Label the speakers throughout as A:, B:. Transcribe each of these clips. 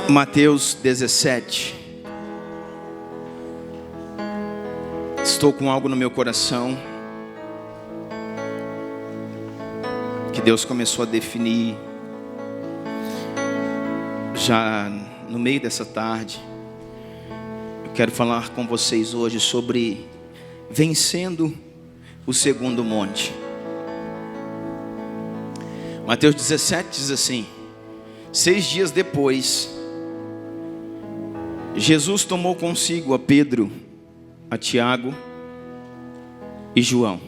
A: Mateus 17. Estou com algo no meu coração que Deus começou a definir já no meio dessa tarde. Eu quero falar com vocês hoje sobre vencendo o segundo monte. Mateus 17 diz assim: 6 dias depois, Jesus tomou consigo a Pedro, a Tiago e João.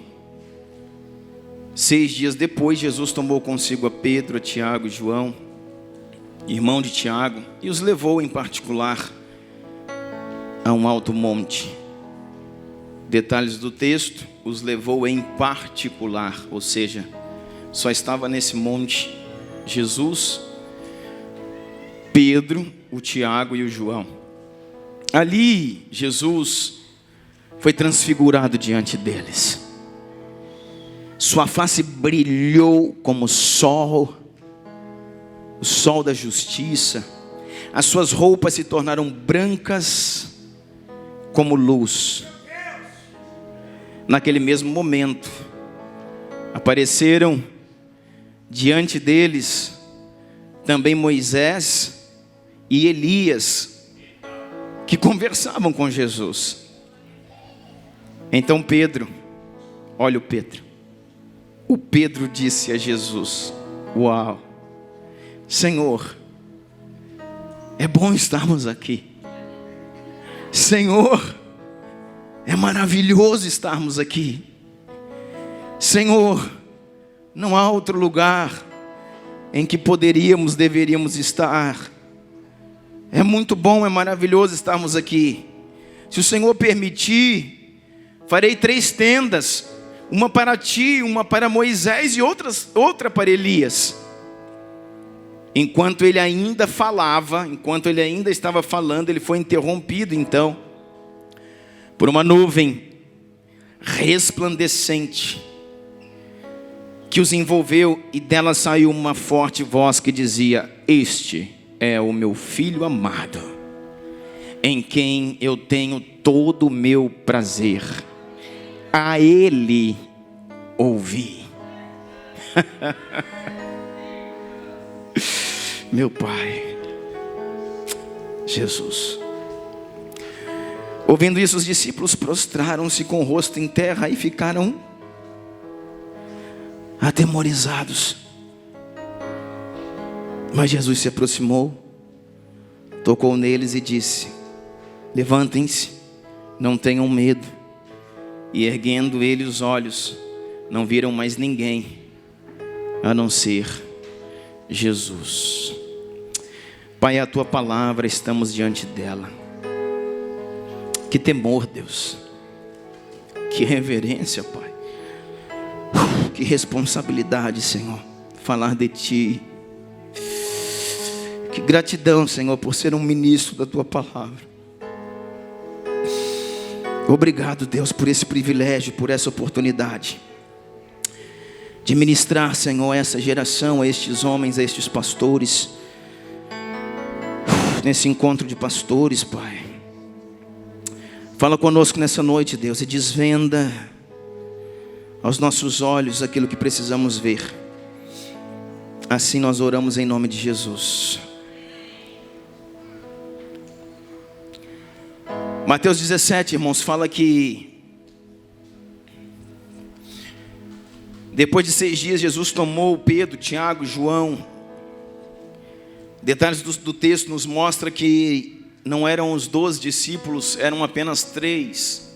A: 6 dias depois, Jesus tomou consigo a Pedro, a Tiago e João, irmão de Tiago, e os levou em particular a um alto monte. Detalhes do texto: os levou em particular, ou seja, só estava nesse monte Jesus, Pedro, o Tiago e o João. Ali, Jesus foi transfigurado diante deles. Sua face brilhou como o sol da justiça. As suas roupas se tornaram brancas como luz. Naquele mesmo momento, apareceram diante deles também Moisés e Elias, que conversavam com Jesus. Então Pedro, olha o Pedro disse a Jesus: uau, Senhor, é bom estarmos aqui. Senhor, é maravilhoso estarmos aqui. Senhor, não há outro lugar em que deveríamos estar. É muito bom, é maravilhoso estarmos aqui. Se o Senhor permitir, farei 3 tendas, uma para ti, uma para Moisés e outra para Elias. Enquanto ele ainda estava falando, ele foi interrompido então por uma nuvem resplandecente que os envolveu, e dela saiu uma forte voz que dizia: este é o meu filho amado, em quem eu tenho todo o meu prazer. A ele ouvi. Meu Pai, Jesus. Ouvindo isso, os discípulos prostraram-se com o rosto em terra e ficaram atemorizados. Mas Jesus se aproximou, tocou neles e disse: levantem-se, não tenham medo. E erguendo ele os olhos, não viram mais ninguém a não ser Jesus. Pai, a tua palavra, estamos diante dela. Que temor, Deus. Que reverência, Pai. Que responsabilidade, Senhor, falar de ti. Que gratidão, Senhor, por ser um ministro da tua palavra. Obrigado, Deus, por esse privilégio, por essa oportunidade de ministrar, Senhor, a essa geração, a estes homens, a estes pastores, nesse encontro de pastores, Pai. Fala conosco nessa noite, Deus, e desvenda aos nossos olhos aquilo que precisamos ver. Assim nós oramos em nome de Jesus. Mateus 17, irmãos, fala que depois de 6 dias, Jesus tomou Pedro, Tiago, João. Detalhes do texto nos mostra que não eram os 12 discípulos, eram apenas 3.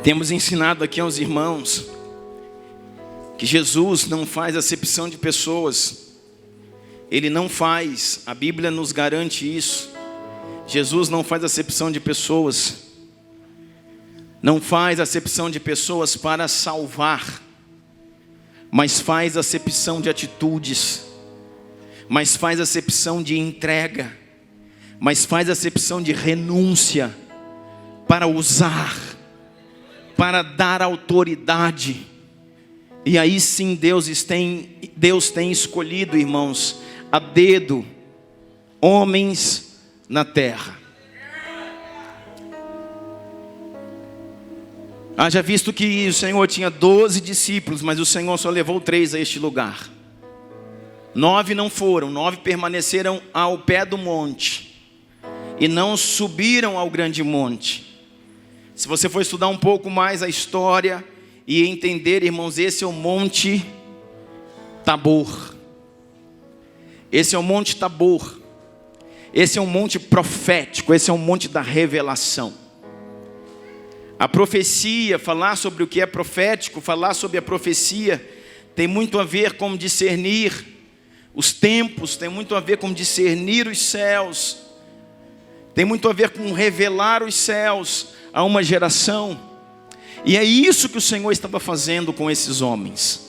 A: Temos ensinado aqui aos irmãos que Jesus não faz acepção de pessoas. Ele não faz, a Bíblia nos garante isso. Jesus não faz acepção de pessoas. Não faz acepção de pessoas para salvar, mas faz acepção de atitudes, mas faz acepção de entrega, mas faz acepção de renúncia para usar, para dar autoridade. E aí sim Deus tem escolhido, irmãos, a dedo homens na terra. Haja visto que o Senhor tinha 12 discípulos, mas o Senhor só levou 3 a este lugar. 9 não foram, 9 permaneceram ao pé do monte e não subiram ao grande monte. Se você for estudar um pouco mais a história e entender, irmãos, esse é o Monte Tabor. Esse é o Monte Tabor. Esse é um monte profético, esse é um monte da revelação. A profecia, falar sobre o que é profético, falar sobre a profecia, tem muito a ver com discernir os tempos, tem muito a ver com discernir os céus, tem muito a ver com revelar os céus a uma geração. E é isso que o Senhor estava fazendo com esses homens.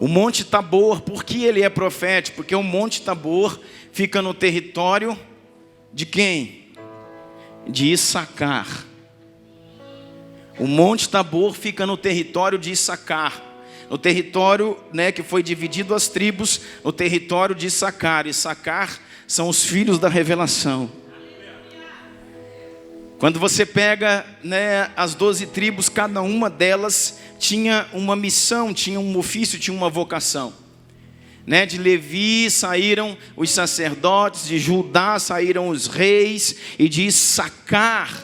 A: O Monte Tabor, por que ele é profético? Porque o Monte Tabor fica no território de quem? De Issacar. O Monte Tabor fica no território de Issacar, no território, que foi dividido as tribos, no território de Issacar. Issacar são os filhos da revelação. Quando você pega, as 12 tribos, cada uma delas tinha uma missão, tinha um ofício, tinha uma vocação. De Levi saíram os sacerdotes, de Judá saíram os reis, e de Issacar.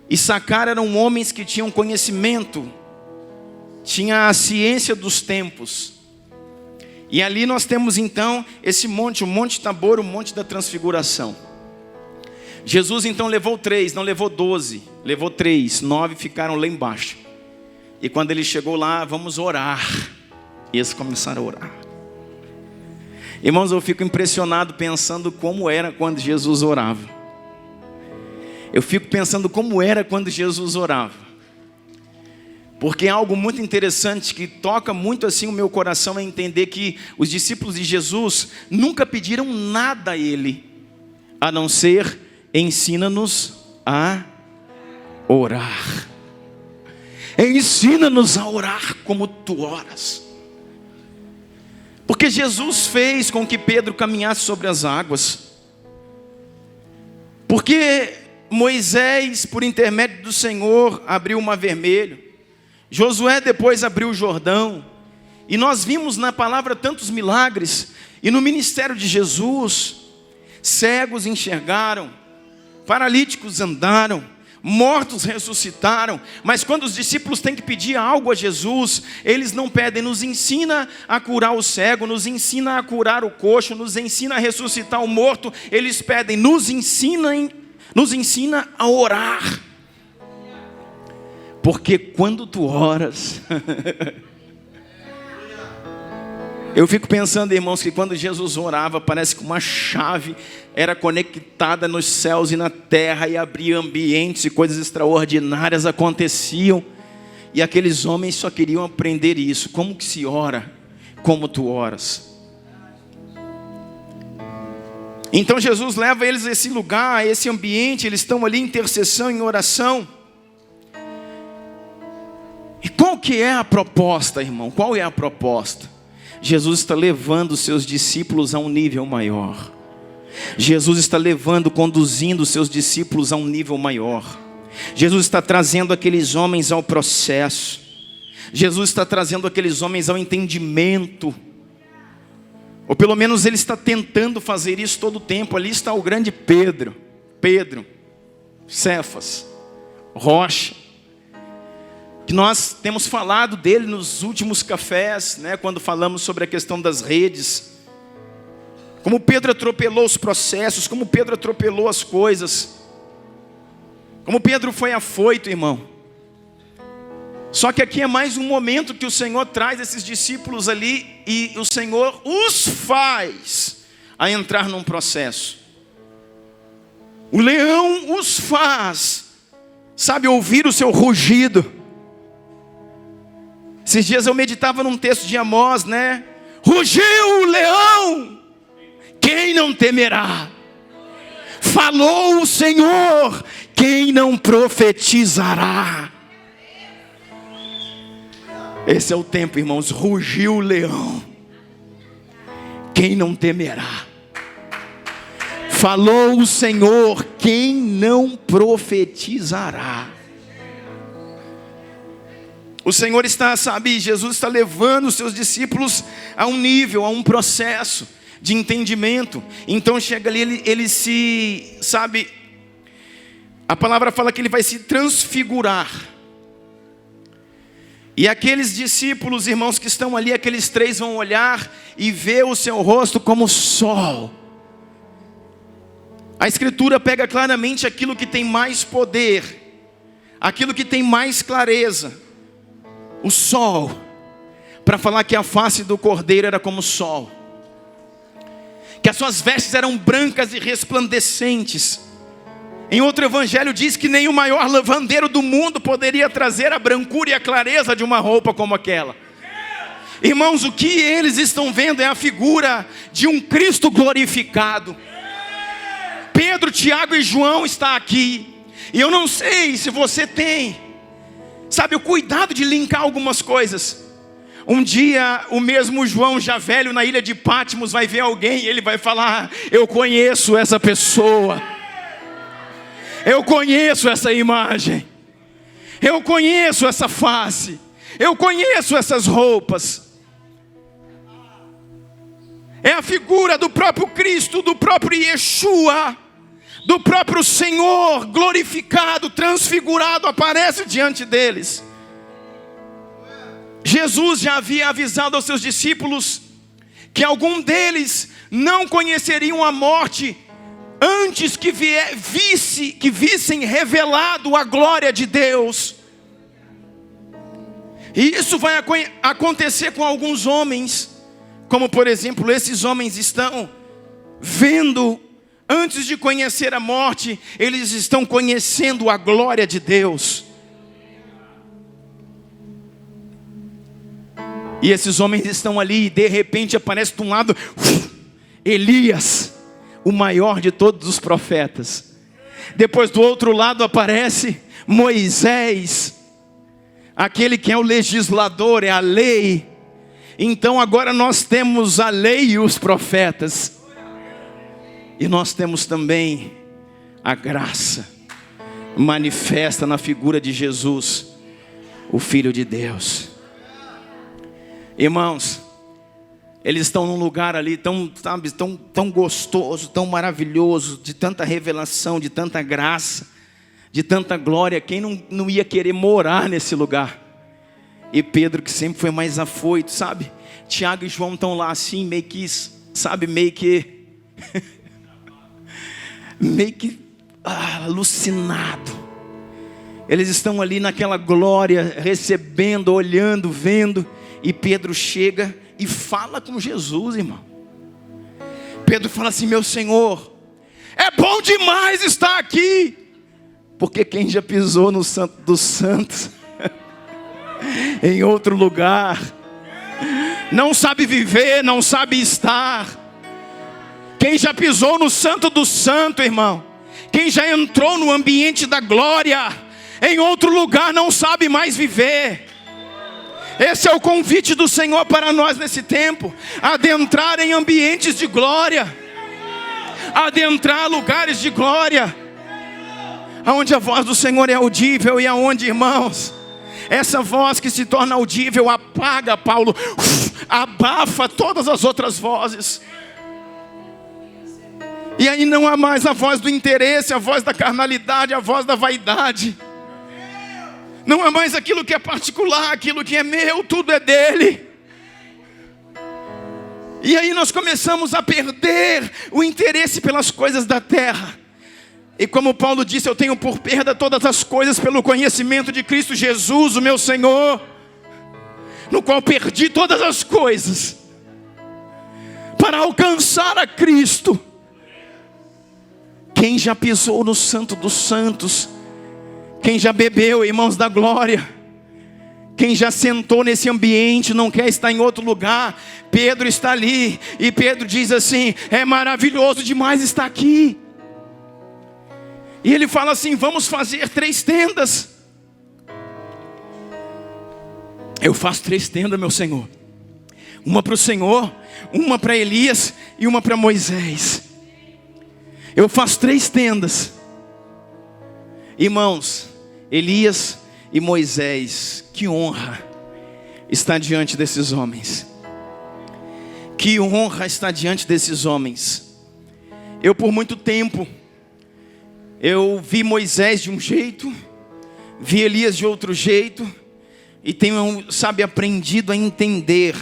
A: Issacar eram homens que tinham conhecimento, tinha a ciência dos tempos. E ali nós temos então esse monte, o Monte Tabor, o Monte da Transfiguração. Jesus então levou 3, não levou 12, levou 3, 9 ficaram lá embaixo. E quando ele chegou lá, vamos orar. E eles começaram a orar. Irmãos, eu fico impressionado pensando como era quando Jesus orava. Eu fico pensando como era quando Jesus orava. Porque é algo muito interessante que toca muito assim o meu coração, é entender que os discípulos de Jesus nunca pediram nada a Ele, a não ser: ensina-nos a orar. Ensina-nos a orar como tu oras. Porque Jesus fez com que Pedro caminhasse sobre as águas. Porque Moisés, por intermédio do Senhor, abriu o Mar Vermelho. Josué depois abriu o Jordão. E nós vimos na palavra tantos milagres. E no ministério de Jesus, cegos enxergaram, paralíticos andaram, mortos ressuscitaram. Mas quando os discípulos têm que pedir algo a Jesus, eles não pedem: nos ensina a curar o cego, nos ensina a curar o coxo, nos ensina a ressuscitar o morto. Eles pedem: nos ensina a orar. Porque quando tu oras eu fico pensando, irmãos, que quando Jesus orava, parece que uma chave era conectada nos céus e na terra, e abria ambientes e coisas extraordinárias aconteciam. E aqueles homens só queriam aprender isso. Como que se ora? Como tu oras? Então Jesus leva eles a esse lugar, a esse ambiente. Eles estão ali em intercessão, em oração. E qual que é a proposta, irmão? Qual é a proposta? Jesus está levando os seus discípulos a um nível maior. Jesus está conduzindo os seus discípulos a um nível maior. Jesus está trazendo aqueles homens ao processo. Jesus está trazendo aqueles homens ao entendimento. Ou pelo menos ele está tentando fazer isso todo o tempo. Ali está o grande Pedro, Cefas, Rocha, que nós temos falado dele nos últimos cafés, quando falamos sobre a questão das redes. Como Pedro atropelou os processos, como Pedro atropelou as coisas, como Pedro foi afoito, irmão. Só que aqui é mais um momento que o Senhor traz esses discípulos ali, e o Senhor os faz a entrar num processo. O leão os faz, ouvir o seu rugido. Esses dias eu meditava num texto de Amós, Rugiu o leão, quem não temerá? Falou o Senhor, quem não profetizará? Esse é o tempo, irmãos. Rugiu o leão. quem não temerá? Falou o Senhor, quem não profetizará? O Senhor está, Jesus está levando os seus discípulos a um nível, a um processo de entendimento. Então chega ali, ele se, a palavra fala que ele vai se transfigurar. E aqueles discípulos, irmãos, que estão ali, aqueles 3 vão olhar e ver o seu rosto como sol. A Escritura pega claramente aquilo que tem mais poder, aquilo que tem mais clareza, o sol, para falar que a face do Cordeiro era como o sol, que as suas vestes eram brancas e resplandecentes. Em outro evangelho diz que nem o maior lavandeiro do mundo poderia trazer a brancura e a clareza de uma roupa como aquela. Irmãos, o que eles estão vendo é a figura de um Cristo glorificado. Pedro, Tiago e João estão aqui. E eu não sei se você tem, o cuidado de linkar algumas coisas. Um dia, o mesmo João, já velho, na ilha de Patmos, vai ver alguém e ele vai falar: eu conheço essa pessoa. Eu conheço essa imagem. Eu conheço essa face. Eu conheço essas roupas. É a figura do próprio Cristo, do próprio Yeshua, do próprio Senhor glorificado, transfigurado, aparece diante deles. Jesus já havia avisado aos seus discípulos que algum deles não conheceriam a morte antes que vissem revelado a glória de Deus. E isso vai acontecer com alguns homens, como por exemplo, esses homens estão vendo, antes de conhecer a morte, eles estão conhecendo a glória de Deus. E esses homens estão ali e de repente aparece de um lado Elias, o maior de todos os profetas. Depois do outro lado aparece Moisés, aquele que é o legislador, é a lei. Então agora nós temos a lei e os profetas. E nós temos também a graça manifesta na figura de Jesus, o Filho de Deus. Irmãos, eles estão num lugar ali tão gostoso, tão maravilhoso, de tanta revelação, de tanta graça, de tanta glória. Quem não ia querer morar nesse lugar? E Pedro, que sempre foi mais afoito, Tiago e João estão lá assim, meio que alucinado. Eles estão ali naquela glória, recebendo, olhando, vendo. E Pedro chega e fala com Jesus, irmão. Pedro fala assim: meu Senhor, é bom demais estar aqui. Porque quem já pisou no Santo dos Santos, em outro lugar, não sabe viver, não sabe estar. Quem já pisou no Santo do Santo, irmão, quem já entrou no ambiente da glória, em outro lugar não sabe mais viver. Esse é o convite do Senhor para nós nesse tempo: adentrar em ambientes de glória, adentrar lugares de glória, aonde a voz do Senhor é audível e aonde, irmãos, essa voz que se torna audível apaga, Paulo, abafa todas as outras vozes. E aí não há mais a voz do interesse, a voz da carnalidade, a voz da vaidade. Não há mais aquilo que é particular, aquilo que é meu, tudo é dele. E aí nós começamos a perder o interesse pelas coisas da terra. E como Paulo disse: eu tenho por perda todas as coisas pelo conhecimento de Cristo Jesus, o meu Senhor, no qual perdi todas as coisas para alcançar a Cristo. Quem já pisou no Santo dos Santos, quem já bebeu, irmãos da glória, quem já sentou nesse ambiente, não quer estar em outro lugar. Pedro está ali e Pedro diz assim: é maravilhoso demais estar aqui. E ele fala assim: vamos fazer 3 tendas. Eu faço 3 tendas, meu Senhor. Uma para o Senhor, uma para Elias e uma para Moisés. Eu faço 3 tendas. Irmãos, Elias e Moisés, que honra estar diante desses homens. Que honra estar diante desses homens. Eu por muito tempo, eu vi Moisés de um jeito, vi Elias de outro jeito, e tenho, aprendido a entender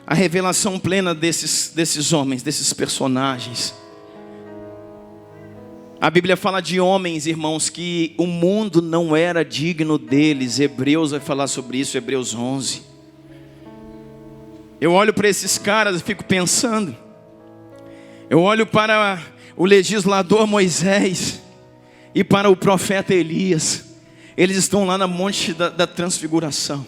A: a revelação plena desses homens, desses personagens. A Bíblia fala de homens, irmãos, que o mundo não era digno deles. Hebreus vai falar sobre isso, Hebreus 11. Eu olho para esses caras e fico pensando. Eu olho para o legislador Moisés e para o profeta Elias. Eles estão lá na monte da transfiguração.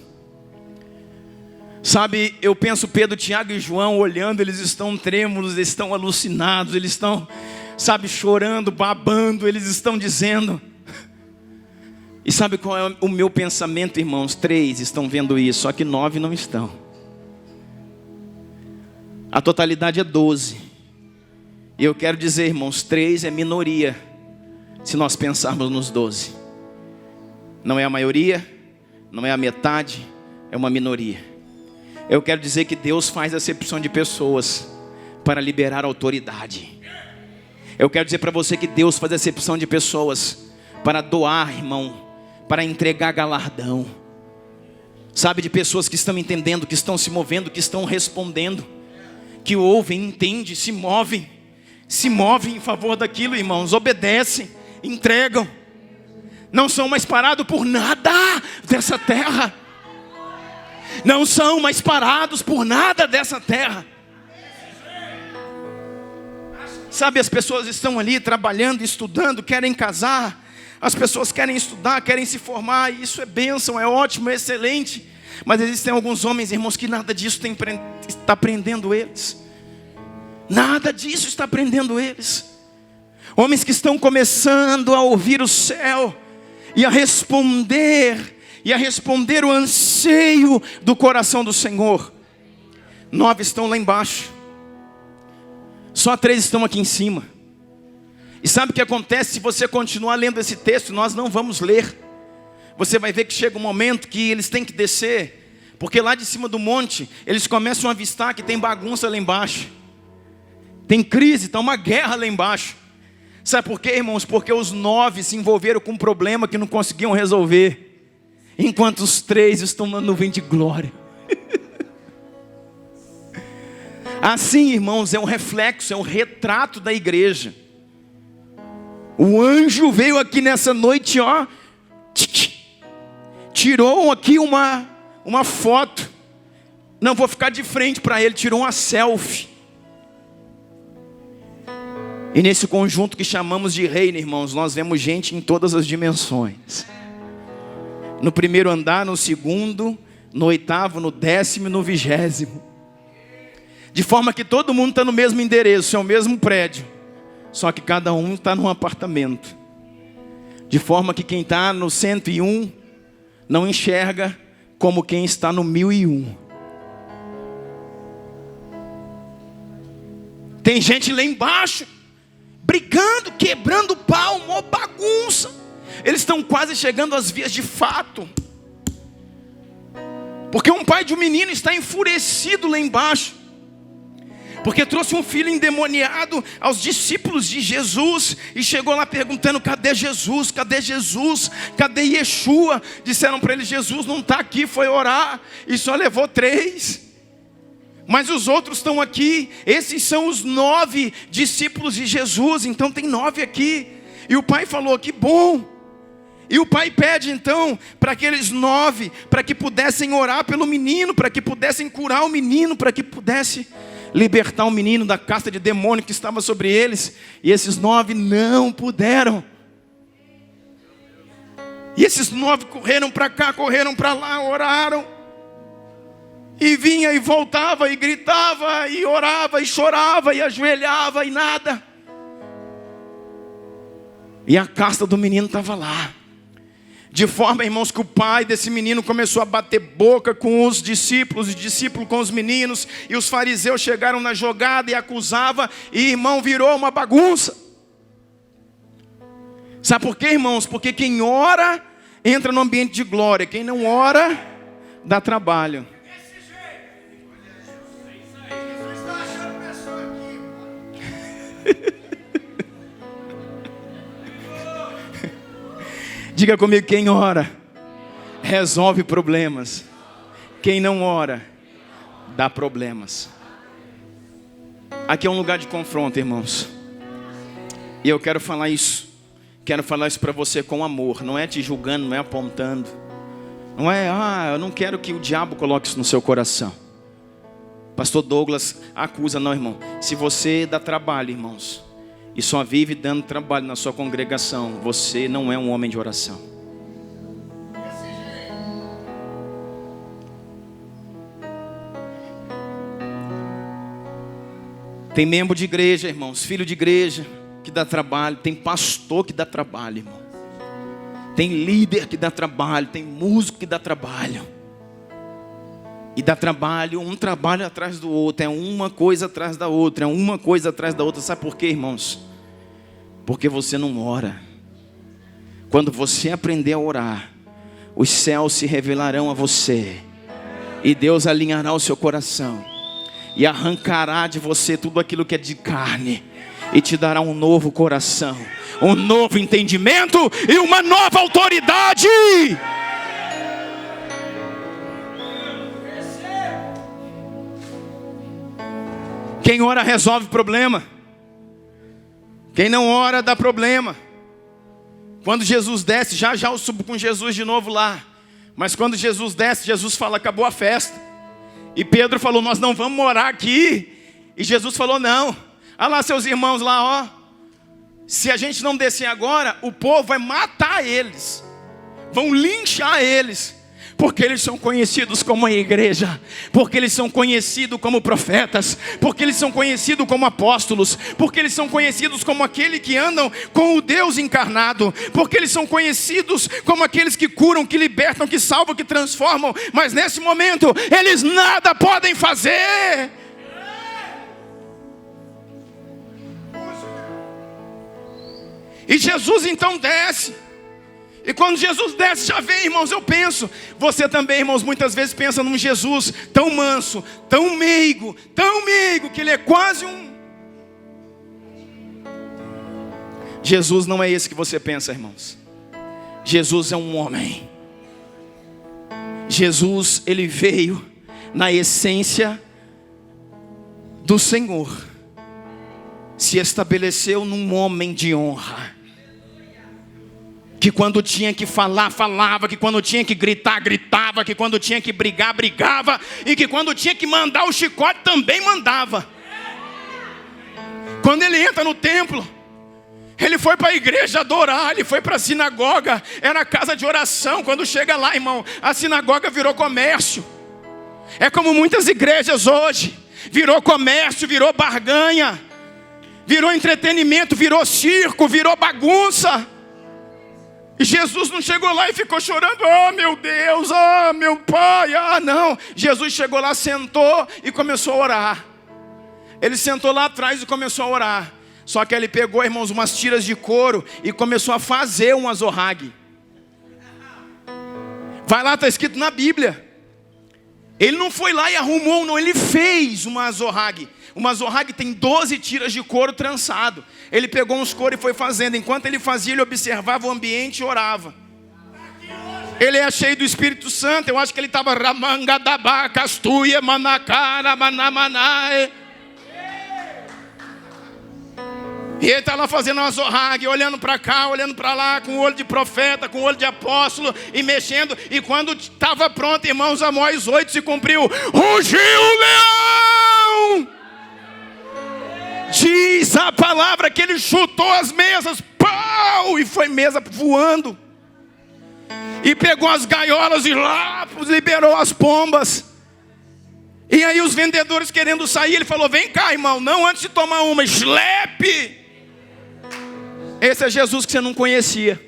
A: Sabe, eu penso Pedro, Tiago e João olhando, eles estão trêmulos, eles estão alucinados, eles estão, chorando, babando, eles estão dizendo. E sabe qual é o meu pensamento, irmãos? 3 estão vendo isso, só que 9 não estão. A totalidade é 12. E eu quero dizer, irmãos, 3 é minoria, se nós pensarmos nos 12. Não é a maioria, não é a metade, é uma minoria. Eu quero dizer que Deus faz acepção de pessoas para liberar autoridade. Eu quero dizer para você que Deus faz acepção de pessoas para doar, irmão, para entregar galardão. Sabe, de pessoas que estão entendendo, que estão se movendo, que estão respondendo, que ouvem, entendem, se movem em favor daquilo, irmãos, obedecem, entregam. Não são mais parados por nada dessa terra. Não são mais parados por nada dessa terra. Sabe, as pessoas estão ali trabalhando, estudando, querem casar. As pessoas querem estudar, querem se formar. E isso é bênção, é ótimo, é excelente. Mas existem alguns homens, irmãos, que nada disso está prendendo eles. Nada disso está prendendo eles. Homens que estão começando a ouvir o céu e a responder o anseio do coração do Senhor. 9 estão lá embaixo. Só 3 estão aqui em cima. E sabe o que acontece se você continuar lendo esse texto? Nós não vamos ler. Você vai ver que chega um momento que eles têm que descer, porque lá de cima do monte eles começam a avistar que tem bagunça lá embaixo. Tem crise, está uma guerra lá embaixo. Sabe por quê, irmãos? Porque os 9 se envolveram com um problema que não conseguiam resolver, enquanto os 3 estão na nuvem de glória. Assim, irmãos, é um reflexo, é um retrato da igreja. O anjo veio aqui nessa noite, ó, tirou aqui uma foto. Não vou ficar de frente para ele, tirou uma selfie. E nesse conjunto que chamamos de reino, irmãos, nós vemos gente em todas as dimensões. No primeiro andar, no segundo, no 8º, no 10º e no 20º. De forma que todo mundo está no mesmo endereço, é o mesmo prédio. Só que cada um está num apartamento. De forma que quem está no 101 não enxerga como quem está no 1001. Tem gente lá embaixo brigando, quebrando pau, uma bagunça. Eles estão quase chegando às vias de fato. Porque um pai de um menino está enfurecido lá embaixo, porque trouxe um filho endemoniado aos discípulos de Jesus e chegou lá perguntando: cadê Jesus? Cadê Jesus? Cadê Yeshua? Disseram para ele: Jesus não está aqui, foi orar e só levou 3. Mas os outros estão aqui. Esses são os 9 discípulos de Jesus. Então tem 9 aqui. E o pai falou: que bom. E o pai pede então para aqueles 9, para que pudessem orar pelo menino, para que pudessem curar o menino, para que pudesse libertar o menino da casta de demônio que estava sobre eles. E esses 9 não puderam. E esses 9 correram para cá, correram para lá, oraram. E vinha e voltava e gritava e orava e chorava e ajoelhava e nada. E a casta do menino estava lá. De forma, irmãos, que o pai desse menino começou a bater boca com os discípulos, os discípulos com os meninos, e os fariseus chegaram na jogada e acusavam, e irmão, virou uma bagunça. Sabe por quê, irmãos? Porque quem ora entra no ambiente de glória, quem não ora dá trabalho. Diga comigo, quem ora resolve problemas. Quem não ora dá problemas. Aqui é um lugar de confronto, irmãos. E eu quero falar isso. Quero falar isso para você com amor. Não é te julgando, não é apontando. Não é, eu não quero que o diabo coloque isso no seu coração. Pastor Douglas acusa, não, irmão. Se você dá trabalho, irmãos, e só vive dando trabalho na sua congregação, você não é um homem de oração. Tem membro de igreja, irmãos, filho de igreja que dá trabalho, tem pastor que dá trabalho, irmão. Tem líder que dá trabalho, tem músico que dá trabalho. E dá trabalho, um trabalho atrás do outro, é uma coisa atrás da outra, é uma coisa atrás da outra. Sabe por quê, irmãos? Porque você não ora. Quando você aprender a orar, os céus se revelarão a você, e Deus alinhará o seu coração, e arrancará de você tudo aquilo que é de carne, e te dará um novo coração, um novo entendimento e uma nova autoridade. Quem ora resolve problema. Quem não ora dá problema. Quando Jesus desce, já eu subo com Jesus de novo lá. Mas quando Jesus desce, Jesus fala, acabou a festa. E Pedro falou, nós não vamos morar aqui. E Jesus falou, não. Olha lá seus irmãos lá, ó. Se a gente não descer agora, o povo vai matar eles. Vão linchar eles. Porque eles são conhecidos como a igreja, porque eles são conhecidos como profetas, porque eles são conhecidos como apóstolos, porque eles são conhecidos como aqueles que andam com o Deus encarnado, porque eles são conhecidos como aqueles que curam, que libertam, que salvam, que transformam. Mas nesse momento, eles nada podem fazer. E Jesus então desce. E quando Jesus desce, já vem, irmãos, eu penso. Você também, irmãos, muitas vezes pensa num Jesus tão manso, tão meigo, que ele é quase um... Jesus não é esse que você pensa, irmãos. Jesus é um homem. Jesus, ele veio na essência do Senhor. Se estabeleceu num homem de honra. Que quando tinha que falar, falava. Que quando tinha que gritar, gritava. Que quando tinha que brigar, brigava. E que quando tinha que mandar o chicote, também mandava. Quando ele entra no templo, ele foi para a igreja adorar. Ele foi para a sinagoga. Era a casa de oração. Quando chega lá, irmão, a sinagoga virou comércio. É como muitas igrejas hoje. Virou comércio, virou barganha. Virou entretenimento, virou circo, virou bagunça. E Jesus não chegou lá e ficou chorando. Oh meu Deus, oh meu pai, não. Jesus chegou lá, sentou e começou a orar. Ele sentou lá atrás e começou a orar. Só que ele pegou, irmãos, umas tiras de couro e começou a fazer um azorrague. Vai lá, está escrito na Bíblia. Ele não foi lá e arrumou, não, ele fez uma azorrague. Uma azorrague tem 12 tiras de couro trançado. Ele pegou uns couros e foi fazendo. Enquanto ele fazia, ele observava o ambiente e orava. Ele é cheio do Espírito Santo. Eu acho que ele estava Ramangadabá, Castuia, Manacara, Manamanae. E ele está lá fazendo uma azorrague, olhando para cá, olhando para lá, com o olho de profeta, com o olho de apóstolo, e mexendo. E quando estava pronto, irmãos, Amós 8 se cumpriu. Rugiu o leão! Diz a palavra que ele chutou as mesas, pau, e foi mesa voando. E pegou as gaiolas e lá liberou as pombas. E aí os vendedores querendo sair, ele falou, vem cá, irmão, não antes de tomar uma, slepe. Esse é Jesus que você não conhecia.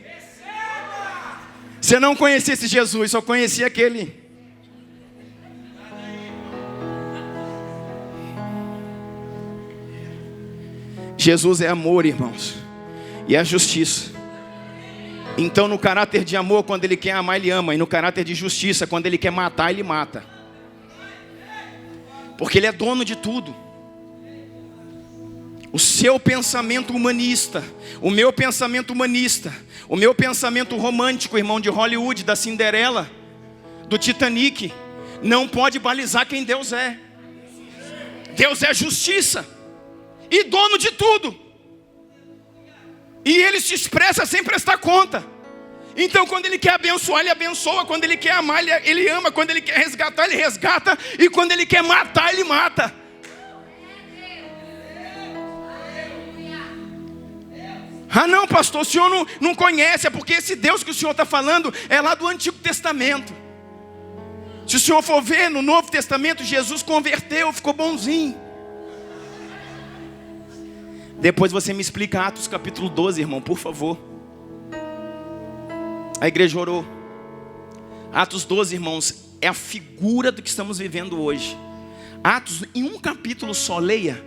A: Se eu não conhecesse Jesus, só conhecia aquele. Jesus é amor, irmãos, e é justiça. Então, no caráter de amor, quando Ele quer amar, Ele ama. E no caráter de justiça, quando Ele quer matar, Ele mata. Porque Ele é dono de tudo. O seu pensamento humanista, o meu pensamento humanista, o meu pensamento romântico, irmão, de Hollywood, da Cinderela, do Titanic, não pode balizar quem Deus é. Deus é justiça e dono de tudo. E Ele se expressa sem prestar conta. Então, quando Ele quer abençoar, Ele abençoa. Quando Ele quer amar, Ele ama. Quando Ele quer resgatar, Ele resgata. E quando Ele quer matar, Ele mata. Ah não, pastor, o senhor não conhece. É porque esse Deus que o senhor está falando é lá do Antigo Testamento. Se o senhor for ver no Novo Testamento, Jesus converteu, ficou bonzinho. Depois você me explica Atos capítulo 12, irmão, por favor. A igreja orou. Atos 12, irmãos, é a figura do que estamos vivendo hoje. Atos, em um capítulo só, leia.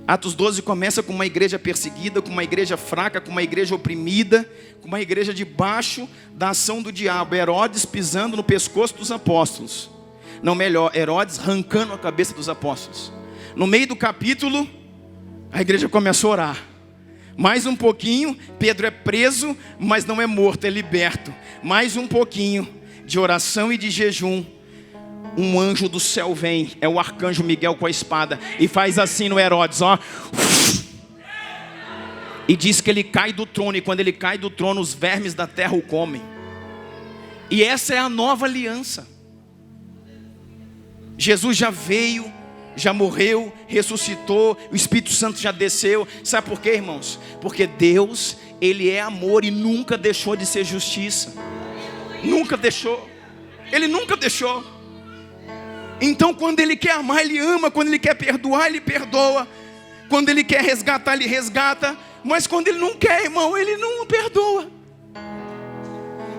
A: Atos 12 começa com uma igreja perseguida, com uma igreja fraca, com uma igreja oprimida, com uma igreja debaixo da ação do diabo. Herodes pisando no pescoço dos apóstolos. Não, melhor, Herodes arrancando a cabeça dos apóstolos. No meio do capítulo, a igreja começou a orar. Mais um pouquinho, Pedro é preso, mas não é morto, é liberto. Mais um pouquinho de oração e de jejum. Um anjo do céu vem, é o arcanjo Miguel com a espada, e faz assim no Herodes, ó. E diz que ele cai do trono, e quando ele cai do trono, os vermes da terra o comem. E essa é a nova aliança. Jesus já veio, já morreu, ressuscitou, o Espírito Santo já desceu. Sabe por quê, irmãos? Porque Deus, Ele é amor e nunca deixou de ser justiça. Nunca deixou. Ele nunca deixou. Então, quando Ele quer amar, Ele ama. Quando Ele quer perdoar, Ele perdoa. Quando Ele quer resgatar, Ele resgata. Mas quando Ele não quer, irmão, Ele não perdoa.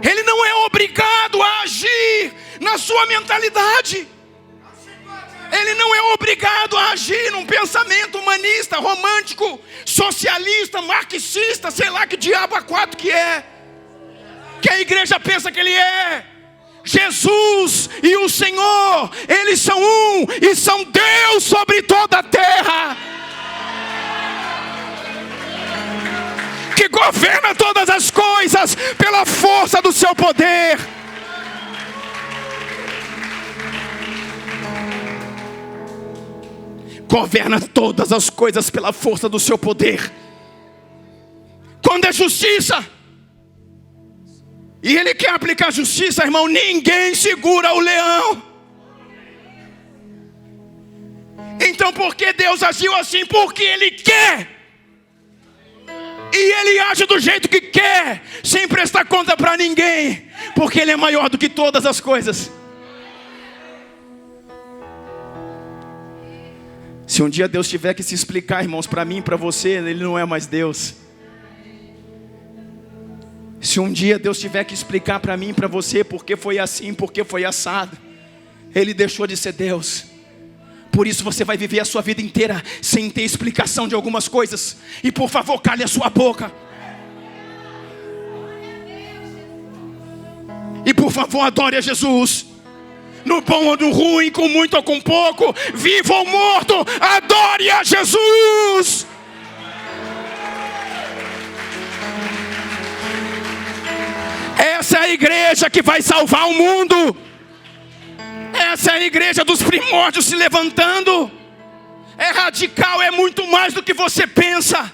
A: Ele não é obrigado a agir na sua mentalidade. Ele não é obrigado a agir num pensamento humanista, romântico, socialista, marxista, sei lá que diabo a quatro que é. Que a igreja pensa que Ele é. Jesus e o Senhor, Eles são um e são Deus sobre toda a terra. Que governa todas as coisas pela força do seu poder. Governa todas as coisas pela força do seu poder. Quando é justiça, e Ele quer aplicar justiça, irmão, ninguém segura o leão. Então por que Deus agiu assim? Porque Ele quer. E Ele age do jeito que quer, sem prestar conta para ninguém. Porque Ele é maior do que todas as coisas. Se um dia Deus tiver que se explicar, irmãos, para mim e para você, Ele não é mais Deus. Se um dia Deus tiver que explicar para mim e para você porque foi assim, porque foi assado, Ele deixou de ser Deus. Por isso você vai viver a sua vida inteira sem ter explicação de algumas coisas. E por favor, cale a sua boca. E por favor, adore a Jesus. No bom ou no ruim, com muito ou com pouco, vivo ou morto, adore a Jesus. Essa é a igreja que vai salvar o mundo. Essa é a igreja dos primórdios se levantando. É radical, é muito mais do que você pensa.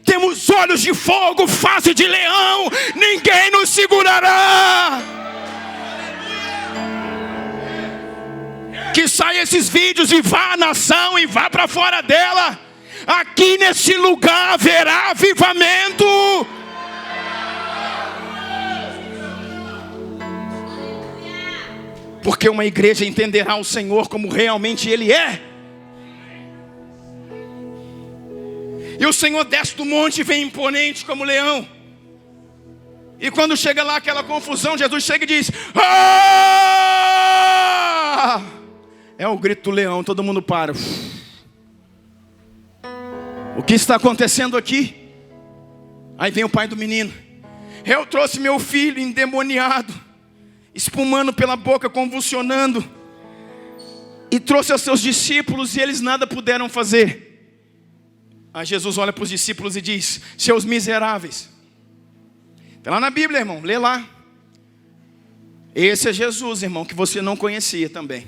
A: Temos olhos de fogo, face de leão, ninguém nos segurará. Que saia esses vídeos e vá à nação e vá para fora dela. Aqui nesse lugar haverá avivamento. Porque uma igreja entenderá o Senhor como realmente Ele é. E o Senhor desce do monte e vem imponente como leão. E quando chega lá aquela confusão, Jesus chega e diz: ah! É o grito do leão, todo mundo para. O que está acontecendo aqui? Aí vem o pai do menino: eu trouxe meu filho endemoniado, espumando pela boca, convulsionando, e trouxe aos seus discípulos e eles nada puderam fazer. Aí Jesus olha para os discípulos e diz: seus miseráveis. Está lá na Bíblia, irmão, lê lá. Esse é Jesus, irmão, que você não conhecia também.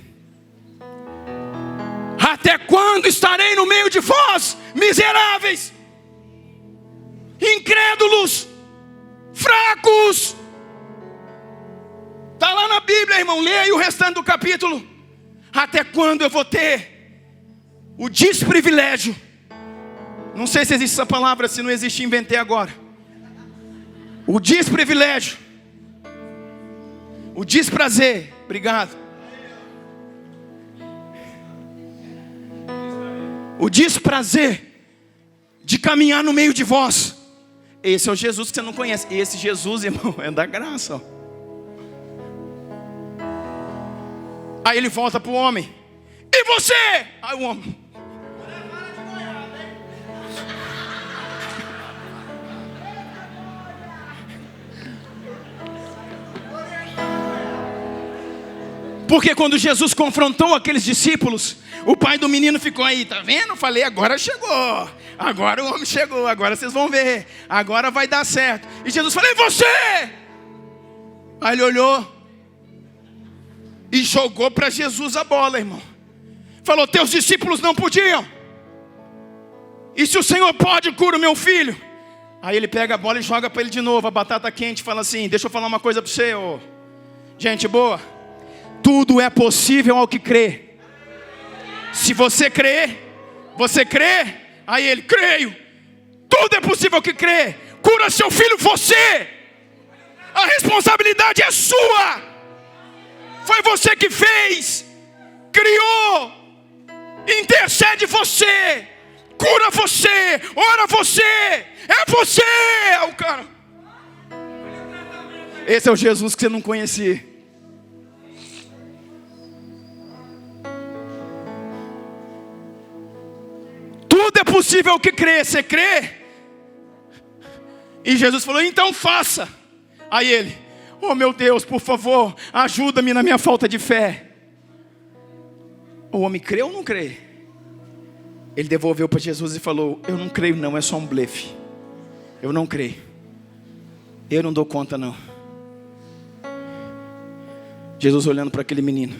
A: Até quando estarei no meio de vós, miseráveis, incrédulos, fracos? Está lá na Bíblia, irmão, lê aí o restante do capítulo. Até quando eu vou ter o desprivilégio? Não sei se existe essa palavra, se não existe, inventei agora. O desprivilégio, o desprazer, obrigado. O desprazer de caminhar no meio de vós. Esse é o Jesus que você não conhece. Esse Jesus, irmão, é da graça, ó. Aí ele volta para o homem: e você? Aí o homem: porque quando Jesus confrontou aqueles discípulos, o pai do menino ficou aí: tá vendo? Falei, agora chegou. Agora o homem chegou, agora vocês vão ver. Agora vai dar certo. E Jesus falou: e você? Aí ele olhou e jogou para Jesus a bola, irmão. Falou: teus discípulos não podiam. E se o Senhor pode, cura o meu filho. Aí ele pega a bola e joga para ele de novo a batata quente e fala assim: deixa eu falar uma coisa para você, ô gente boa. Tudo é possível ao que crê. Se você crê, você crê? Aí ele: creio. Tudo é possível ao que crê. Cura seu filho, você. A responsabilidade é sua. Foi você que fez, criou, intercede você, cura você, ora você. É você, é o cara. Esse é o Jesus que você não conhecia. Tudo é possível que crê. Você crê? E Jesus falou: então faça. Aí ele: oh meu Deus, por favor, ajuda-me na minha falta de fé. O homem crê ou não crê? Ele devolveu para Jesus e falou: eu não creio não, é só um blefe. Eu não creio. Eu não dou conta não. Jesus olhando para aquele menino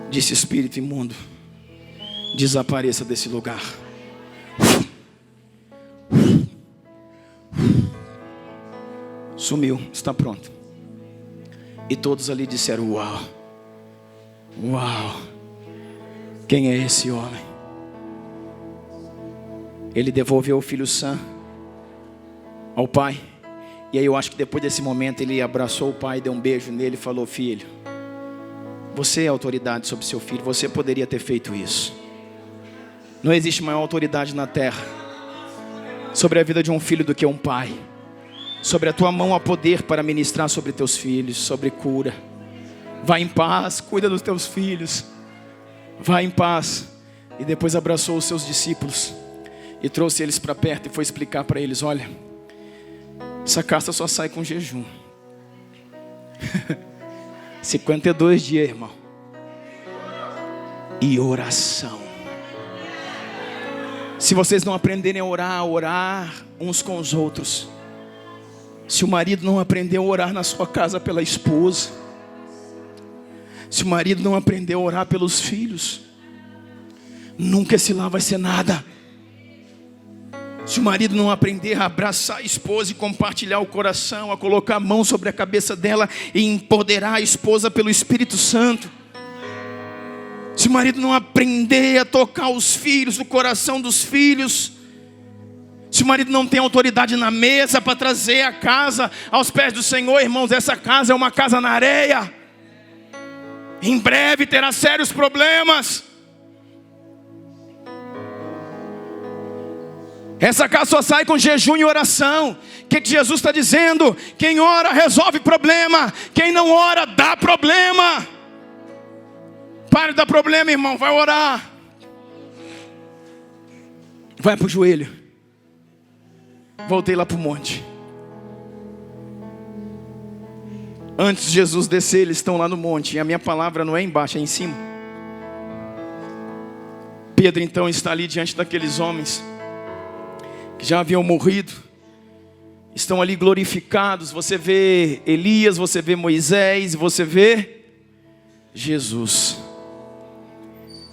A: disse: espírito imundo, desapareça desse lugar. Sumiu, está pronto. E todos ali disseram: uau, uau, quem é esse homem? Ele devolveu o filho sã ao pai. E aí eu acho que depois desse momento ele abraçou o pai, deu um beijo nele e falou: filho, você é autoridade sobre seu filho, você poderia ter feito isso. Não existe maior autoridade na terra sobre a vida de um filho do que um pai. Sobre a tua mão há poder para ministrar sobre teus filhos, sobre cura. Vai em paz, cuida dos teus filhos. Vai em paz. E depois abraçou os seus discípulos e trouxe eles para perto e foi explicar para eles: olha, essa casta só sai com jejum. 52 dias, irmão. E oração. Se vocês não aprenderem a orar uns com os outros. Se o marido não aprender a orar na sua casa pela esposa. Se o marido não aprender a orar pelos filhos, nunca esse lar vai ser nada. Se o marido não aprender a abraçar a esposa e compartilhar o coração, a colocar a mão sobre a cabeça dela e empoderar a esposa pelo Espírito Santo. Se o marido não aprender a tocar os filhos, o coração dos filhos. Se o marido não tem autoridade na mesa para trazer a casa aos pés do Senhor, irmãos, essa casa é uma casa na areia. Em breve terá sérios problemas. Essa casa só sai com jejum e oração. O que Jesus está dizendo? Quem ora resolve problema. Quem não ora dá problema. Pare de dar problema, irmão. Vai orar. Vai para o joelho. Voltei lá para o monte. Antes de Jesus descer, eles estão lá no monte. E a minha palavra não é embaixo, é em cima. Pedro então está ali diante daqueles homens que já haviam morrido. Estão ali glorificados. Você vê Elias, você vê Moisés, você vê Jesus.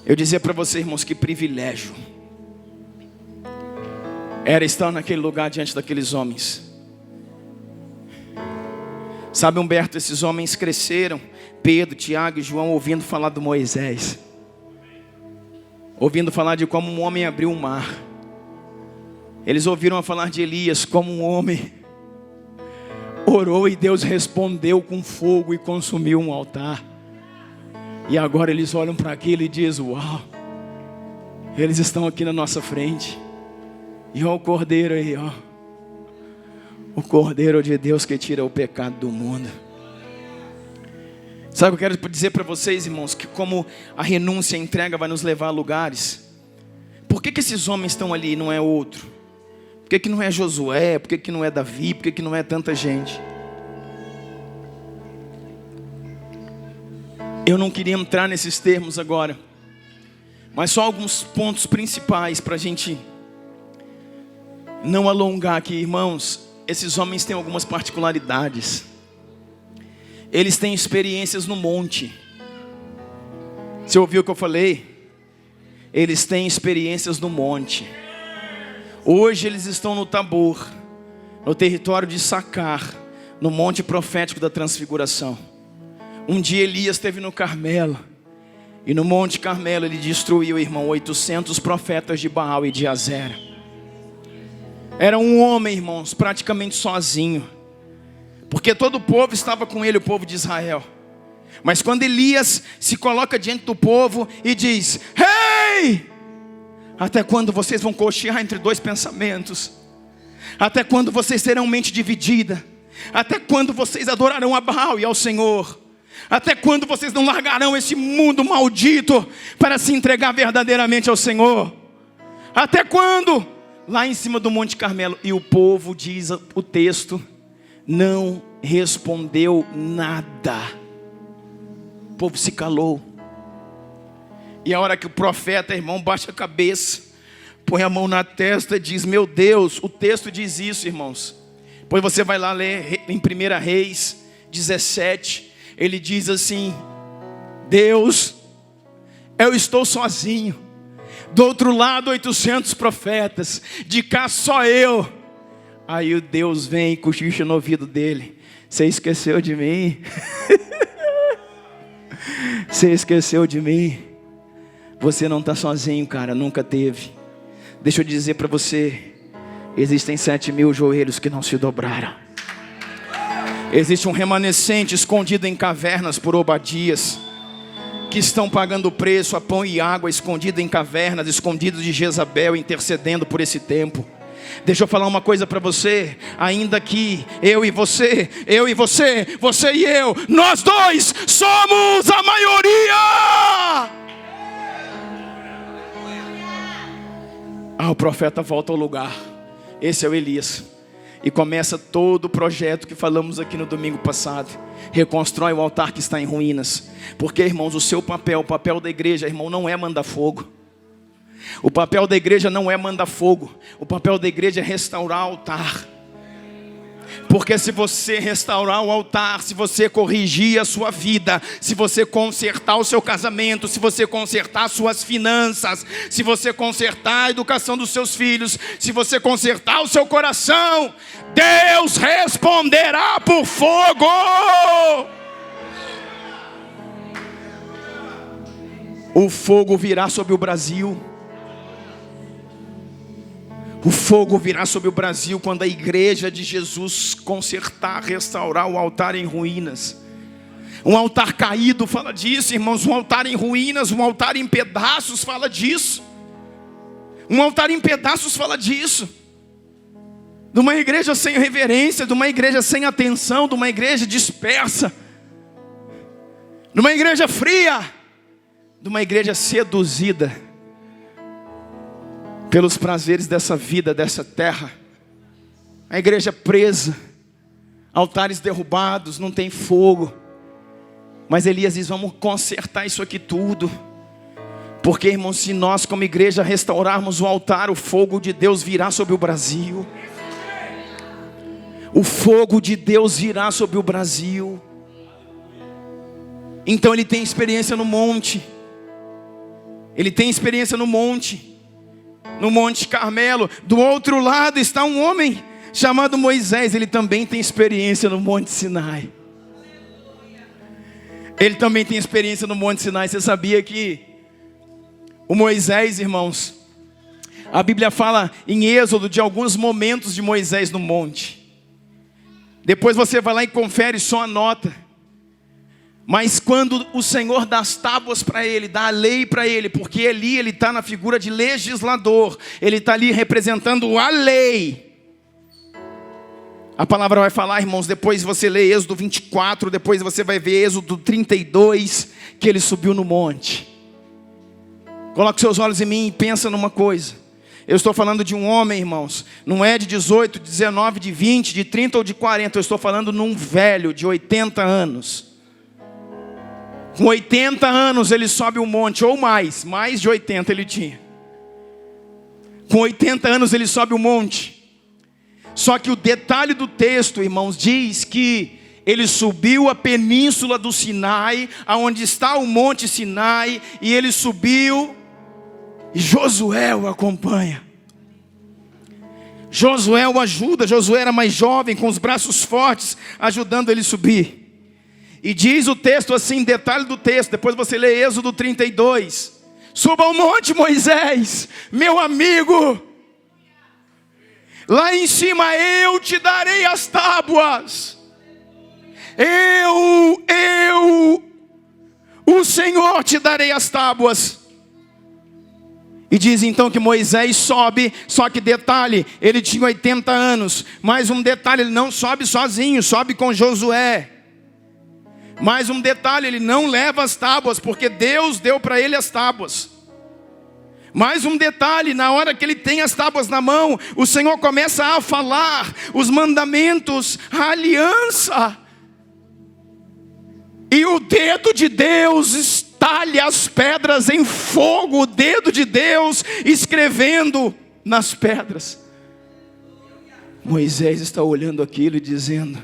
A: Eu dizia para você, irmãos, que privilégio era estar naquele lugar diante daqueles homens. Sabe, Humberto, esses homens cresceram, Pedro, Tiago e João, ouvindo falar do Moisés, ouvindo falar de como um homem abriu o mar. Eles ouviram falar de Elias, como um homem orou e Deus respondeu com fogo e consumiu um altar. E agora eles olham para aquilo e dizem: uau, eles estão aqui na nossa frente. E olha o Cordeiro aí, ó. O Cordeiro de Deus que tira o pecado do mundo. Sabe o que eu quero dizer para vocês, irmãos? Que como a renúncia e a entrega vai nos levar a lugares. Por que esses homens estão ali e não é outro? Por que não é Josué? Por que não é Davi? Por que não é tanta gente? Eu não queria entrar nesses termos agora, mas só alguns pontos principais para a gente não alongar aqui, irmãos. Esses homens têm algumas particularidades. Eles têm experiências no monte. Você ouviu o que eu falei? Eles têm experiências no monte. Hoje eles estão no Tabor, no território de Sacar, no monte profético da transfiguração. Um dia Elias esteve no Carmelo, e no monte Carmelo ele destruiu, irmão, 800 profetas de Baal e de Azera. Era um homem, irmãos, praticamente sozinho, porque todo o povo estava com ele, o povo de Israel. Mas quando Elias se coloca diante do povo e diz: Ei! Até quando vocês vão cochear entre dois pensamentos? Até quando vocês terão mente dividida? Até quando vocês adorarão a Baal e ao Senhor? Até quando vocês não largarão esse mundo maldito para se entregar verdadeiramente ao Senhor? Até quando? Lá em cima do Monte Carmelo. E o povo, diz o texto, não respondeu nada. O povo se calou. E a hora que o profeta, irmão, baixa a cabeça, põe a mão na testa e diz: meu Deus, o texto diz isso, irmãos. Depois você vai lá ler em 1 Reis 17. Ele diz assim: Deus, eu estou sozinho. Do outro lado 800 profetas, de cá só eu. Aí o Deus vem e cochicha no ouvido dele: você esqueceu de mim? Você esqueceu de mim? Você não está sozinho, cara, nunca teve. Deixa eu dizer para você, existem 7.000 joelhos que não se dobraram. Existe um remanescente escondido em cavernas por Obadias, que estão pagando preço a pão e água, escondido em cavernas, escondido de Jezabel, intercedendo por esse tempo. Deixa eu falar uma coisa para você. Ainda que eu e você, você e eu, nós dois somos a maioria. O profeta volta ao lugar. Esse é o Elias. E começa todo o projeto que falamos aqui no domingo passado. Reconstrói o altar que está em ruínas. Porque, irmãos, o seu papel, o papel da igreja, irmão, não é mandar fogo. O papel da igreja não é mandar fogo. O papel da igreja é restaurar o altar. Porque se você restaurar o altar, se você corrigir a sua vida, se você consertar o seu casamento, se você consertar suas finanças, se você consertar a educação dos seus filhos, se você consertar o seu coração, Deus responderá por fogo. O fogo virá sobre o Brasil. O fogo virá sobre o Brasil quando a igreja de Jesus consertar, restaurar o altar em ruínas. Um altar caído fala disso, irmãos. Um altar em ruínas, um altar em pedaços fala disso. Um altar em pedaços fala disso. De uma igreja sem reverência, de uma igreja sem atenção, de uma igreja dispersa, de uma igreja fria, de uma igreja seduzida pelos prazeres dessa vida, dessa terra. A igreja presa, altares derrubados, não tem fogo. Mas Elias diz, vamos consertar isso aqui tudo. Porque, irmãos, se nós como igreja restaurarmos o altar, o fogo de Deus virá sobre o Brasil. O fogo de Deus virá sobre o Brasil. Então ele tem experiência no monte. Ele tem experiência no monte. No Monte Carmelo. Do outro lado está um homem chamado Moisés. Ele também tem experiência no Monte Sinai. Ele também tem experiência no Monte Sinai. Você sabia que o Moisés, irmãos, a Bíblia fala em Êxodo de alguns momentos de Moisés no monte. Depois você vai lá e confere, só anota. Mas quando o Senhor dá as tábuas para ele, dá a lei para ele, porque ele está na figura de legislador, ele está ali representando a lei. A palavra vai falar, irmãos, depois você lê Êxodo 24, depois você vai ver Êxodo 32, que ele subiu no monte. Coloque seus olhos em mim e pensa numa coisa. Eu estou falando de um homem, irmãos, não é de 18, de 19, de 20, de 30 ou de 40. Eu estou falando num velho de 80 anos. Com 80 anos ele sobe o monte, ou mais de 80 ele tinha. Com 80 anos ele sobe o monte. Só que o detalhe do texto, irmãos, diz que ele subiu a península do Sinai, aonde está o monte Sinai, e ele subiu, e Josué o acompanha. Josué o ajuda. Josué era mais jovem, com os braços fortes, ajudando ele a subir. E diz o texto assim, detalhe do texto, depois você lê Êxodo 32. Suba ao monte, Moisés, meu amigo. Lá em cima eu te darei as tábuas. O Senhor te darei as tábuas. E diz então que Moisés sobe, só que detalhe, ele tinha 80 anos. Mais um detalhe, ele não sobe sozinho, sobe com Josué. Mais um detalhe, ele não leva as tábuas, porque Deus deu para ele as tábuas. Mais um detalhe, na hora que ele tem as tábuas na mão, o Senhor começa a falar os mandamentos, a aliança. E o dedo de Deus estalha as pedras em fogo, o dedo de Deus escrevendo nas pedras. Moisés está olhando aquilo e dizendo: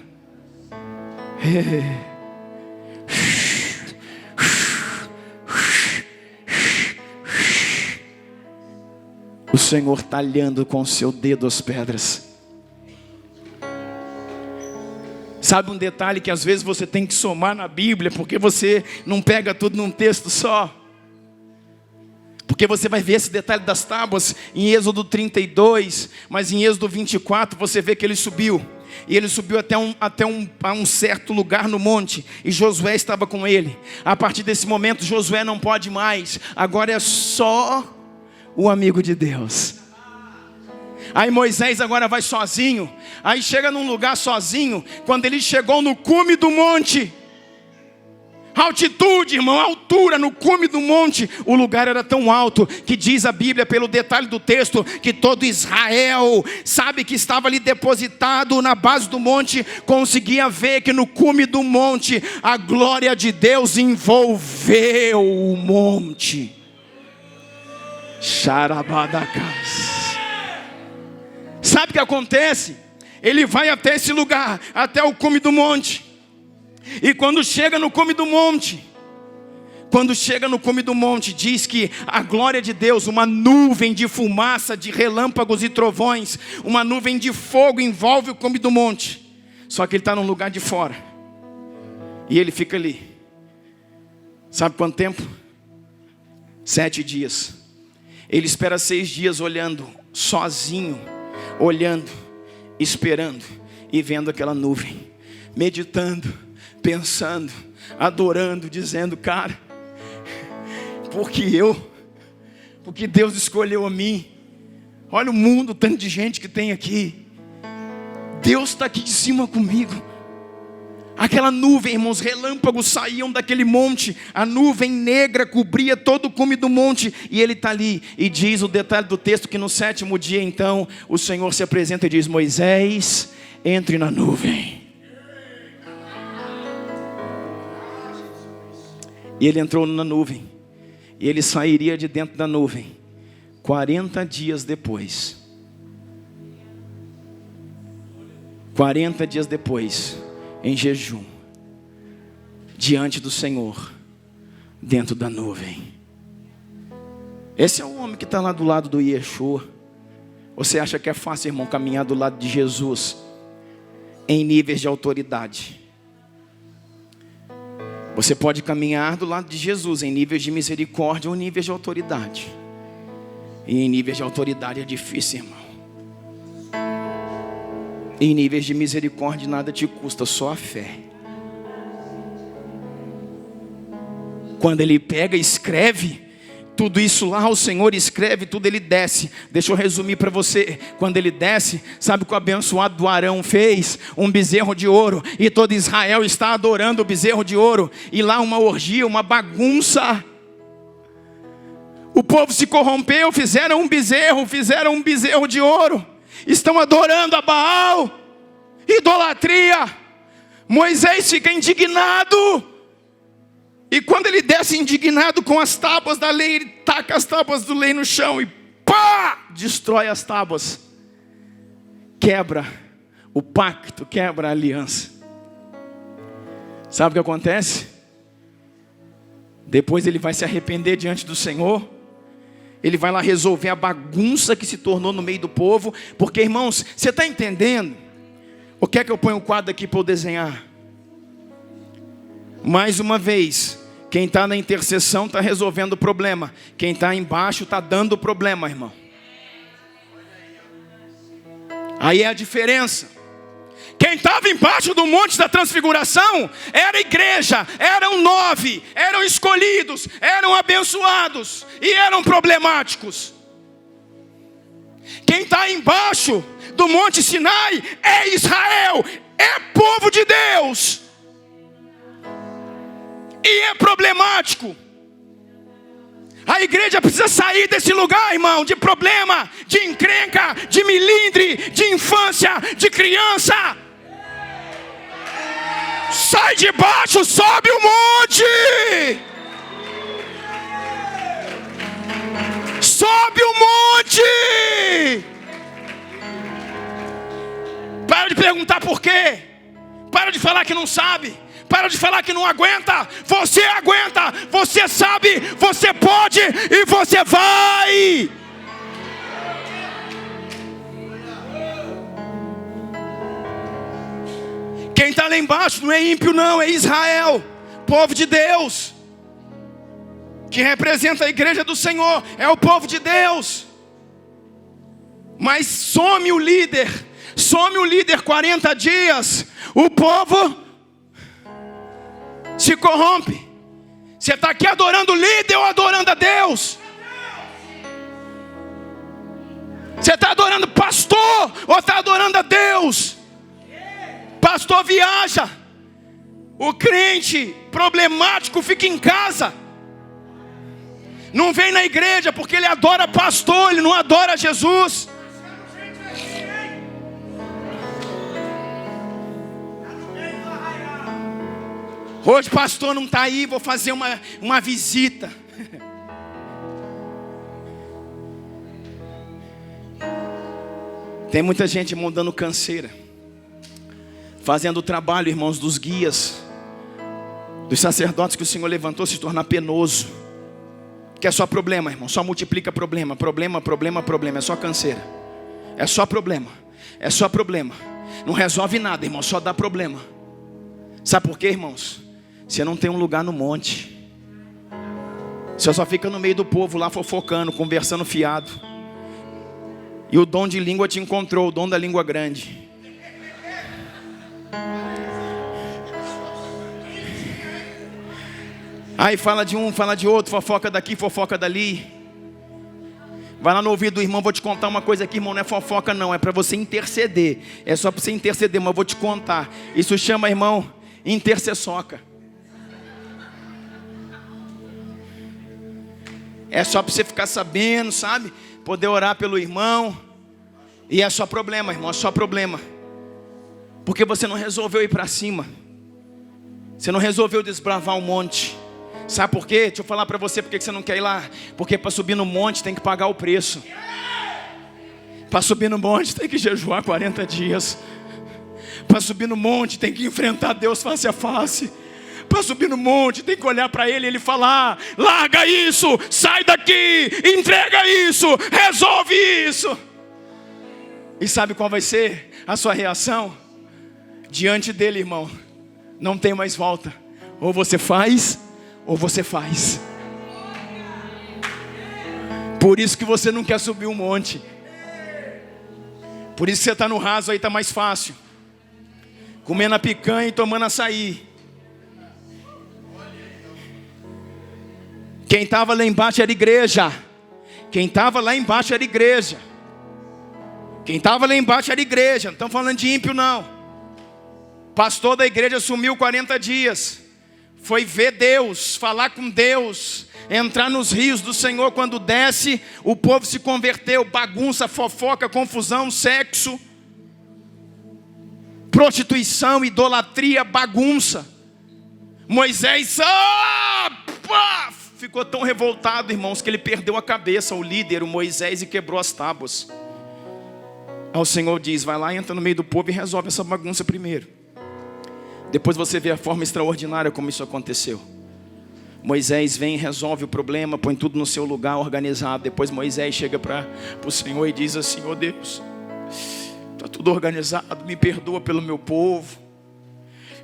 A: o Senhor talhando com o seu dedo as pedras. Sabe um detalhe que às vezes você tem que somar na Bíblia, porque você não pega tudo num texto só. Porque você vai ver esse detalhe das tábuas em Êxodo 32, mas em Êxodo 24 você vê que ele subiu. E ele subiu a um certo lugar no monte, e Josué estava com ele. A partir desse momento Josué não pode mais, agora é só o amigo de Deus. Aí Moisés agora vai sozinho. Aí chega num lugar sozinho. Quando ele chegou no cume do monte, altitude, irmão, altura no cume do monte, o lugar era tão alto que diz a Bíblia, pelo detalhe do texto, que todo Israel sabe que estava ali depositado na base do monte, conseguia ver que no cume do monte a glória de Deus envolveu o monte. Xarabadacas. Sabe o que acontece? Ele vai até esse lugar, até o cume do monte. E quando chega no cume do monte, diz que a glória de Deus, uma nuvem de fumaça, de relâmpagos e trovões, uma nuvem de fogo envolve o cume do monte. Só que ele está num lugar de fora. E ele fica ali. Sabe quanto tempo? 7 dias. Ele espera 6 dias olhando, sozinho, olhando, esperando e vendo aquela nuvem, meditando, pensando, adorando, dizendo: cara, porque Deus escolheu a mim, Olha o mundo, o tanto de gente que tem aqui. Deus está aqui de cima comigo. Aquela nuvem, irmãos, relâmpagos saíam daquele monte. A nuvem negra cobria todo o cume do monte. E Ele está ali. E diz o detalhe do texto que no 7º dia, então, o Senhor se apresenta e diz: Moisés, entre na nuvem. E ele entrou na nuvem. E ele sairia de dentro da nuvem 40 dias depois. 40 dias depois, em jejum, diante do Senhor, dentro da nuvem. Esse é o homem que está lá do lado do Yeshua. Você acha que é fácil, irmão, caminhar do lado de Jesus em níveis de autoridade? Você pode caminhar do lado de Jesus em níveis de misericórdia ou níveis de autoridade. E em níveis de autoridade é difícil, irmão. Em níveis de misericórdia nada te custa, só a fé. Quando Ele pega e escreve tudo isso lá, o Senhor escreve tudo, Ele desce. Deixa eu resumir para você. Quando Ele desce, sabe o que o abençoado do Arão fez? Um bezerro de ouro. E todo Israel está adorando o bezerro de ouro. E lá uma orgia, uma bagunça. O povo se corrompeu, fizeram um bezerro de ouro. Estão adorando a Baal. Idolatria. Moisés fica indignado. E quando ele desce indignado com as tábuas da lei, ele taca as tábuas da lei no chão e pá! Destrói as tábuas. Quebra o pacto, quebra a aliança. Sabe o que acontece? Depois ele vai se arrepender diante do Senhor. Ele vai lá resolver a bagunça que se tornou no meio do povo. Porque, irmãos, você está entendendo? O que é que eu ponho o quadro aqui para eu desenhar? Mais uma vez, quem está na intercessão está resolvendo o problema. Quem está embaixo está dando o problema, irmão. Aí é a diferença. Quem estava embaixo do monte da transfiguração era a igreja, eram 9, eram escolhidos, eram abençoados e eram problemáticos. Quem está embaixo do monte Sinai é Israel, é povo de Deus e é problemático. A igreja precisa sair desse lugar, irmão, de problema, de encrenca, de milindre, de infância, de criança. Sai de baixo, sobe o monte. Sobe o monte. Para de perguntar por quê. Para de falar que não sabe. Para de falar que não aguenta. Você aguenta, você sabe, você pode e você vai. Quem está lá embaixo não é ímpio não, é Israel, povo de Deus, que representa a igreja do Senhor, é o povo de Deus. Mas some o líder 40 dias, o povo se corrompe. Você está aqui adorando o líder ou adorando a Deus? Você está adorando pastor ou está adorando a Deus? Pastor viaja, o crente problemático fica em casa, não vem na igreja porque ele adora pastor, ele não adora Jesus. Hoje pastor não está aí, vou fazer uma visita. Tem muita gente, irmão, dando canseira, fazendo o trabalho, irmãos, dos guias, dos sacerdotes que o Senhor levantou se tornar penoso. Que é só problema, irmão, só multiplica problema, é só canseira, é só problema, não resolve nada, irmão, só dá problema. Sabe por quê, irmãos? Você não tem um lugar no monte, você só fica no meio do povo lá fofocando, conversando fiado. E o dom de língua te encontrou, o dom da língua grande. Aí fala de um, fala de outro, fofoca daqui, fofoca dali. Vai lá no ouvido do irmão, vou te contar uma coisa aqui, irmão, não é fofoca não, é para você interceder. É só para você interceder, mas eu vou te contar. Isso chama, irmão, intercessoca. É só para você ficar sabendo, sabe? Poder orar pelo irmão. E é só problema, irmão, é só problema. Porque você não resolveu ir para cima. Você não resolveu desbravar um monte. Sabe por quê? Deixa eu falar para você porque você não quer ir lá. Porque para subir no monte tem que pagar o preço. Para subir no monte tem que jejuar 40 dias. Para subir no monte tem que enfrentar Deus face a face. Para subir no monte tem que olhar para Ele e Ele falar: larga isso, sai daqui, entrega isso, resolve isso. E sabe qual vai ser a sua reação? Diante dele, irmão, não tem mais volta. Ou você faz, ou você faz. Por isso que você não quer subir um monte. Por isso que você está no raso aí, está mais fácil. Comendo a picanha e tomando açaí. Quem estava lá embaixo era igreja. Quem estava lá embaixo era igreja. Quem estava lá embaixo era igreja. Não estamos falando de ímpio não. Pastor da igreja sumiu 40 dias. Foi ver Deus, falar com Deus, entrar nos rios do Senhor. Quando desce, o povo se converteu. Bagunça, fofoca, confusão, sexo, prostituição, idolatria, bagunça. Moisés ficou tão revoltado, irmãos, que ele perdeu a cabeça. O líder, o Moisés, e quebrou as tábuas. Aí o Senhor diz: vai lá, entra no meio do povo e resolve essa bagunça primeiro. Depois você vê a forma extraordinária como isso aconteceu. Moisés vem, resolve o problema, põe tudo no seu lugar, organizado. Depois Moisés chega para o Senhor e diz assim: ó Deus, está tudo organizado, me perdoa pelo meu povo.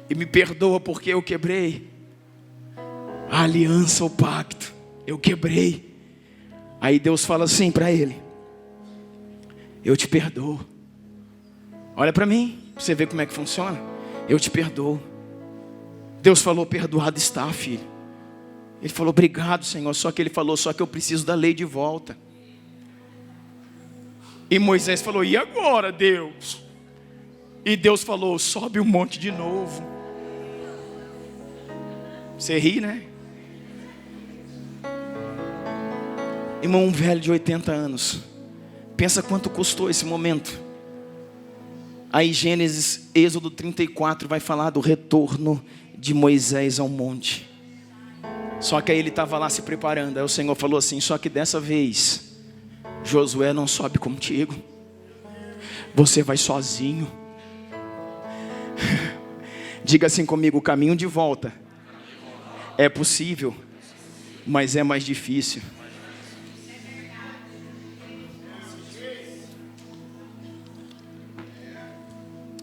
A: E me perdoa porque eu quebrei a aliança, o pacto. Eu quebrei. Aí Deus fala assim para ele: eu te perdoo. Olha para mim, para você ver como é que funciona. Eu te perdoo. Deus falou: perdoado está, filho. Ele falou: obrigado, Senhor. Só que ele falou: só que eu preciso da lei de volta. E Moisés falou: e agora, Deus? E Deus falou: sobe o monte de novo. Você ri, né? Irmão, um velho de 80 anos. Pensa quanto custou esse momento. Aí Gênesis, Êxodo 34 vai falar do retorno de Moisés ao monte. Só que aí ele estava lá se preparando. Aí o Senhor falou assim: só que dessa vez Josué não sobe contigo. Você vai sozinho. Diga assim comigo: o caminho de volta é possível, mas é mais difícil.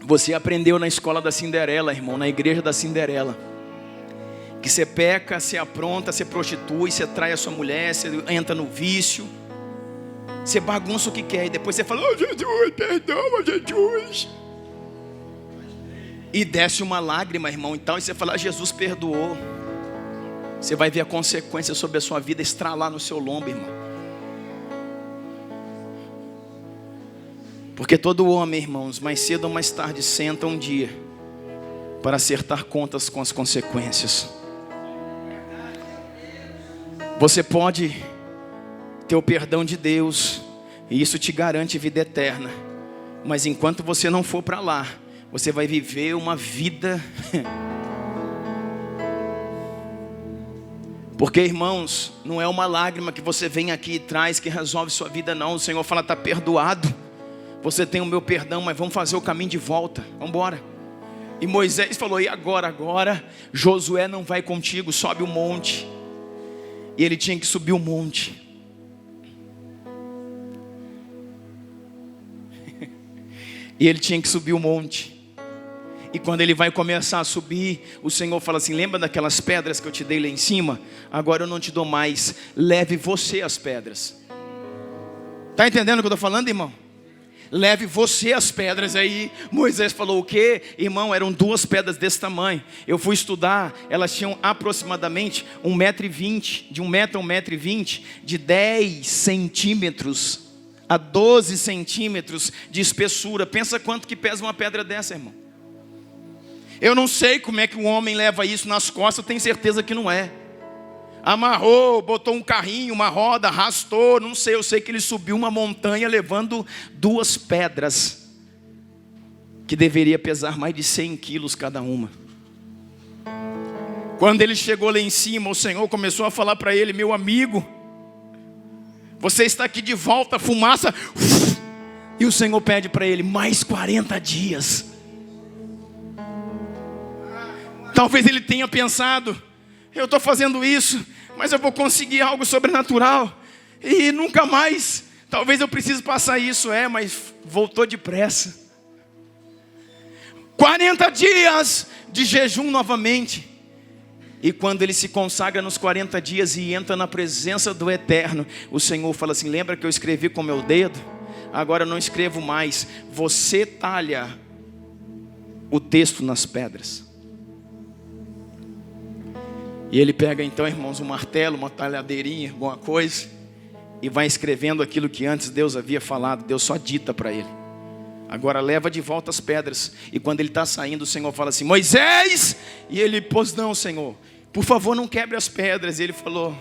A: Você aprendeu na escola da Cinderela, irmão, na igreja da Cinderela, que você peca, você apronta, você prostitui, você trai a sua mulher, você entra no vício, você bagunça o que quer, e depois você fala: oh Jesus, perdoa Jesus. E desce uma lágrima, irmão, então, e você fala: Jesus perdoou. Você vai ver a consequência sobre a sua vida estralar no seu lombo, irmão. Porque todo homem, irmãos, mais cedo ou mais tarde, senta um dia para acertar contas com as consequências. Você pode ter o perdão de Deus, e isso te garante vida eterna. Mas enquanto você não for para lá, você vai viver uma vida... Porque, irmãos, não é uma lágrima que você vem aqui e traz que resolve sua vida, não. O Senhor fala: está perdoado. Você tem o meu perdão, mas vamos fazer o caminho de volta. Vamos embora. E Moisés falou: e agora? Agora Josué não vai contigo, sobe o monte. E ele tinha que subir o monte. E ele tinha que subir o monte. E quando ele vai começar a subir, o Senhor fala assim: lembra daquelas pedras que eu te dei lá em cima? Agora eu não te dou mais, leve você as pedras. Está entendendo o que eu estou falando, irmão? leve você as pedras. Aí Moisés falou: o quê? Irmão, eram 2 pedras desse tamanho. Eu fui estudar, elas tinham aproximadamente 1,20 m, de 1 metro a 1,20 m, de 10 centímetros a 12 centímetros de espessura. Pensa quanto que pesa uma pedra dessa, irmão. Eu não sei como é que um homem leva isso nas costas, eu tenho certeza que não é. Amarrou, botou um carrinho, uma roda, arrastou, não sei. Eu sei que ele subiu uma montanha levando 2 pedras, que deveria pesar mais de 100 quilos cada uma. Quando ele chegou lá em cima, o Senhor começou a falar para ele: meu amigo, você está aqui de volta, fumaça. E o Senhor pede para ele mais 40 dias. Talvez ele tenha pensado: eu estou fazendo isso, mas eu vou conseguir algo sobrenatural, e nunca mais, talvez eu precise passar isso. Mas voltou depressa. 40 dias de jejum novamente. E quando ele se consagra nos 40 dias e entra na presença do Eterno, o Senhor fala assim: lembra que eu escrevi com meu dedo? Agora eu não escrevo mais. Você talha o texto nas pedras. E ele pega então, irmãos, um martelo, uma talhadeirinha, alguma coisa, e vai escrevendo aquilo que antes Deus havia falado. Deus só dita para ele: agora leva de volta as pedras. E quando ele está saindo, o Senhor fala assim: Moisés! E ele: pois não, Senhor, por favor não quebre as pedras. E ele falou: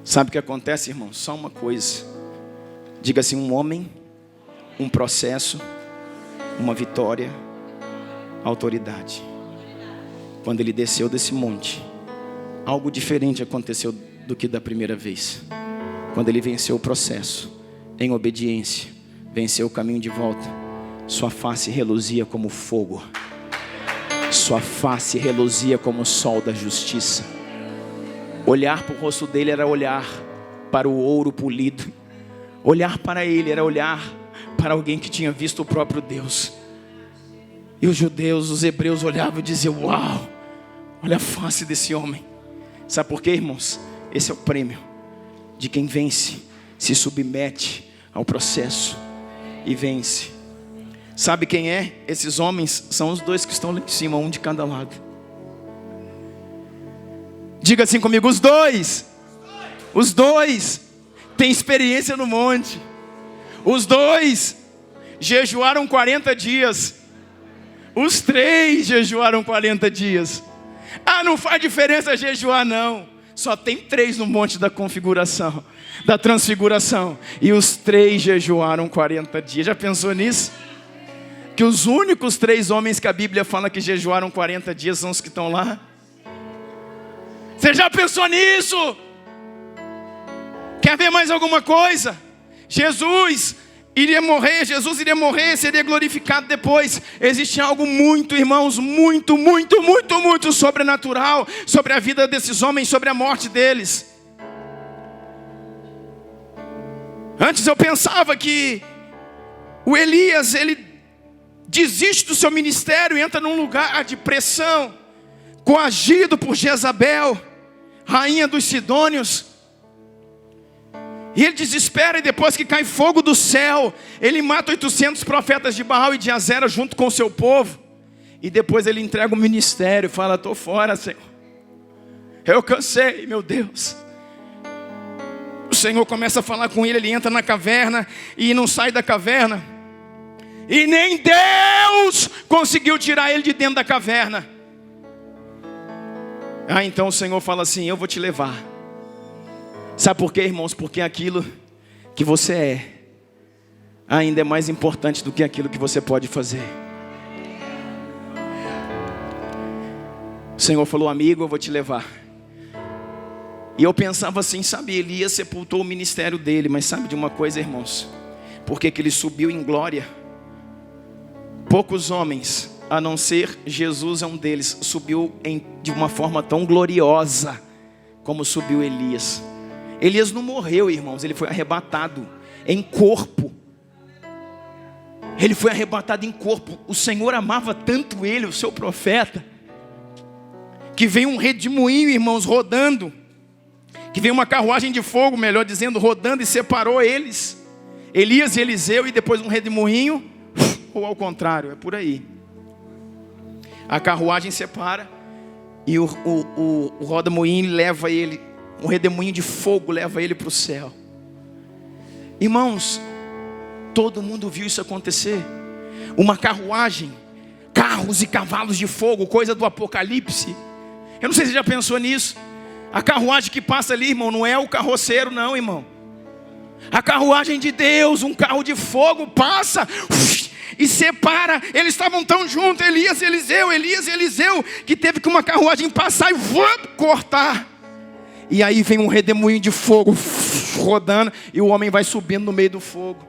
A: sabe o que acontece, irmão? Só uma coisa. Diga assim: um homem, um processo, uma vitória, autoridade. Quando ele desceu desse monte, algo diferente aconteceu do que da primeira vez. Quando ele venceu o processo, em obediência, venceu o caminho de volta, sua face reluzia como fogo. Sua face reluzia como o sol da justiça. Olhar para o rosto dele era olhar para o ouro polido. Olhar para ele era olhar para alguém que tinha visto o próprio Deus. E os judeus, os hebreus olhavam e diziam: uau, olha a face desse homem. Sabe por quê, irmãos? Esse é o prêmio de quem vence, se submete ao processo e vence. Sabe quem é? Esses homens são os 2 que estão lá em cima, um de cada lado. Diga assim comigo: os dois. Os 2 têm experiência no monte. Os 2 jejuaram 40 dias. Os 3 jejuaram 40 dias. Não faz diferença jejuar, não. Só tem 3 no monte da configuração, da transfiguração. E os 3 jejuaram 40 dias. Já pensou nisso? Que os únicos 3 homens que a Bíblia fala que jejuaram 40 dias são os que estão lá. Você já pensou nisso? Quer ver mais alguma coisa? Jesus iria morrer, seria glorificado depois. Existe algo muito, irmãos, muito sobrenatural sobre a vida desses homens, sobre a morte deles. Antes eu pensava que o Elias, ele desiste do seu ministério e entra num lugar de pressão, coagido por Jezabel, rainha dos Sidônios. E ele desespera, e depois que cai fogo do céu, ele mata 800 profetas de Baal e de Azera junto com o seu povo. E depois ele entrega o ministério, fala: estou fora, Senhor. Eu cansei, meu Deus. O Senhor começa a falar com ele, ele entra na caverna e não sai da caverna. E nem Deus conseguiu tirar ele de dentro da caverna. Então o Senhor fala assim: eu vou te levar. Sabe por quê, irmãos? Porque aquilo que você é ainda é mais importante do que aquilo que você pode fazer. O Senhor falou: amigo, eu vou te levar. E eu pensava assim, sabe, Elias sepultou o ministério dele. Mas sabe de uma coisa, irmãos? Porque que ele subiu em glória. Poucos homens, a não ser Jesus é um deles, subiu de uma forma tão gloriosa como subiu Elias. Elias não morreu, irmãos, ele foi arrebatado em corpo. Ele foi arrebatado em corpo. O Senhor amava tanto ele, o seu profeta, que vem um redemoinho, irmãos, rodando, que vem uma carruagem de fogo, melhor dizendo, rodando e separou eles, Elias e Eliseu, e depois um redemoinho, ou ao contrário, é por aí. A carruagem separa e o rodamoinho leva ele, um redemoinho de fogo leva ele para o céu. Irmãos, todo mundo viu isso acontecer. Uma carruagem, carros e cavalos de fogo, coisa do Apocalipse. Eu não sei se você já pensou nisso. A carruagem que passa ali, irmão, não é o carroceiro não, irmão. A carruagem de Deus, um carro de fogo passa e separa. Eles estavam tão juntos, Elias e Eliseu, que teve que uma carruagem passar e cortar. E aí vem um redemoinho de fogo rodando e o homem vai subindo no meio do fogo.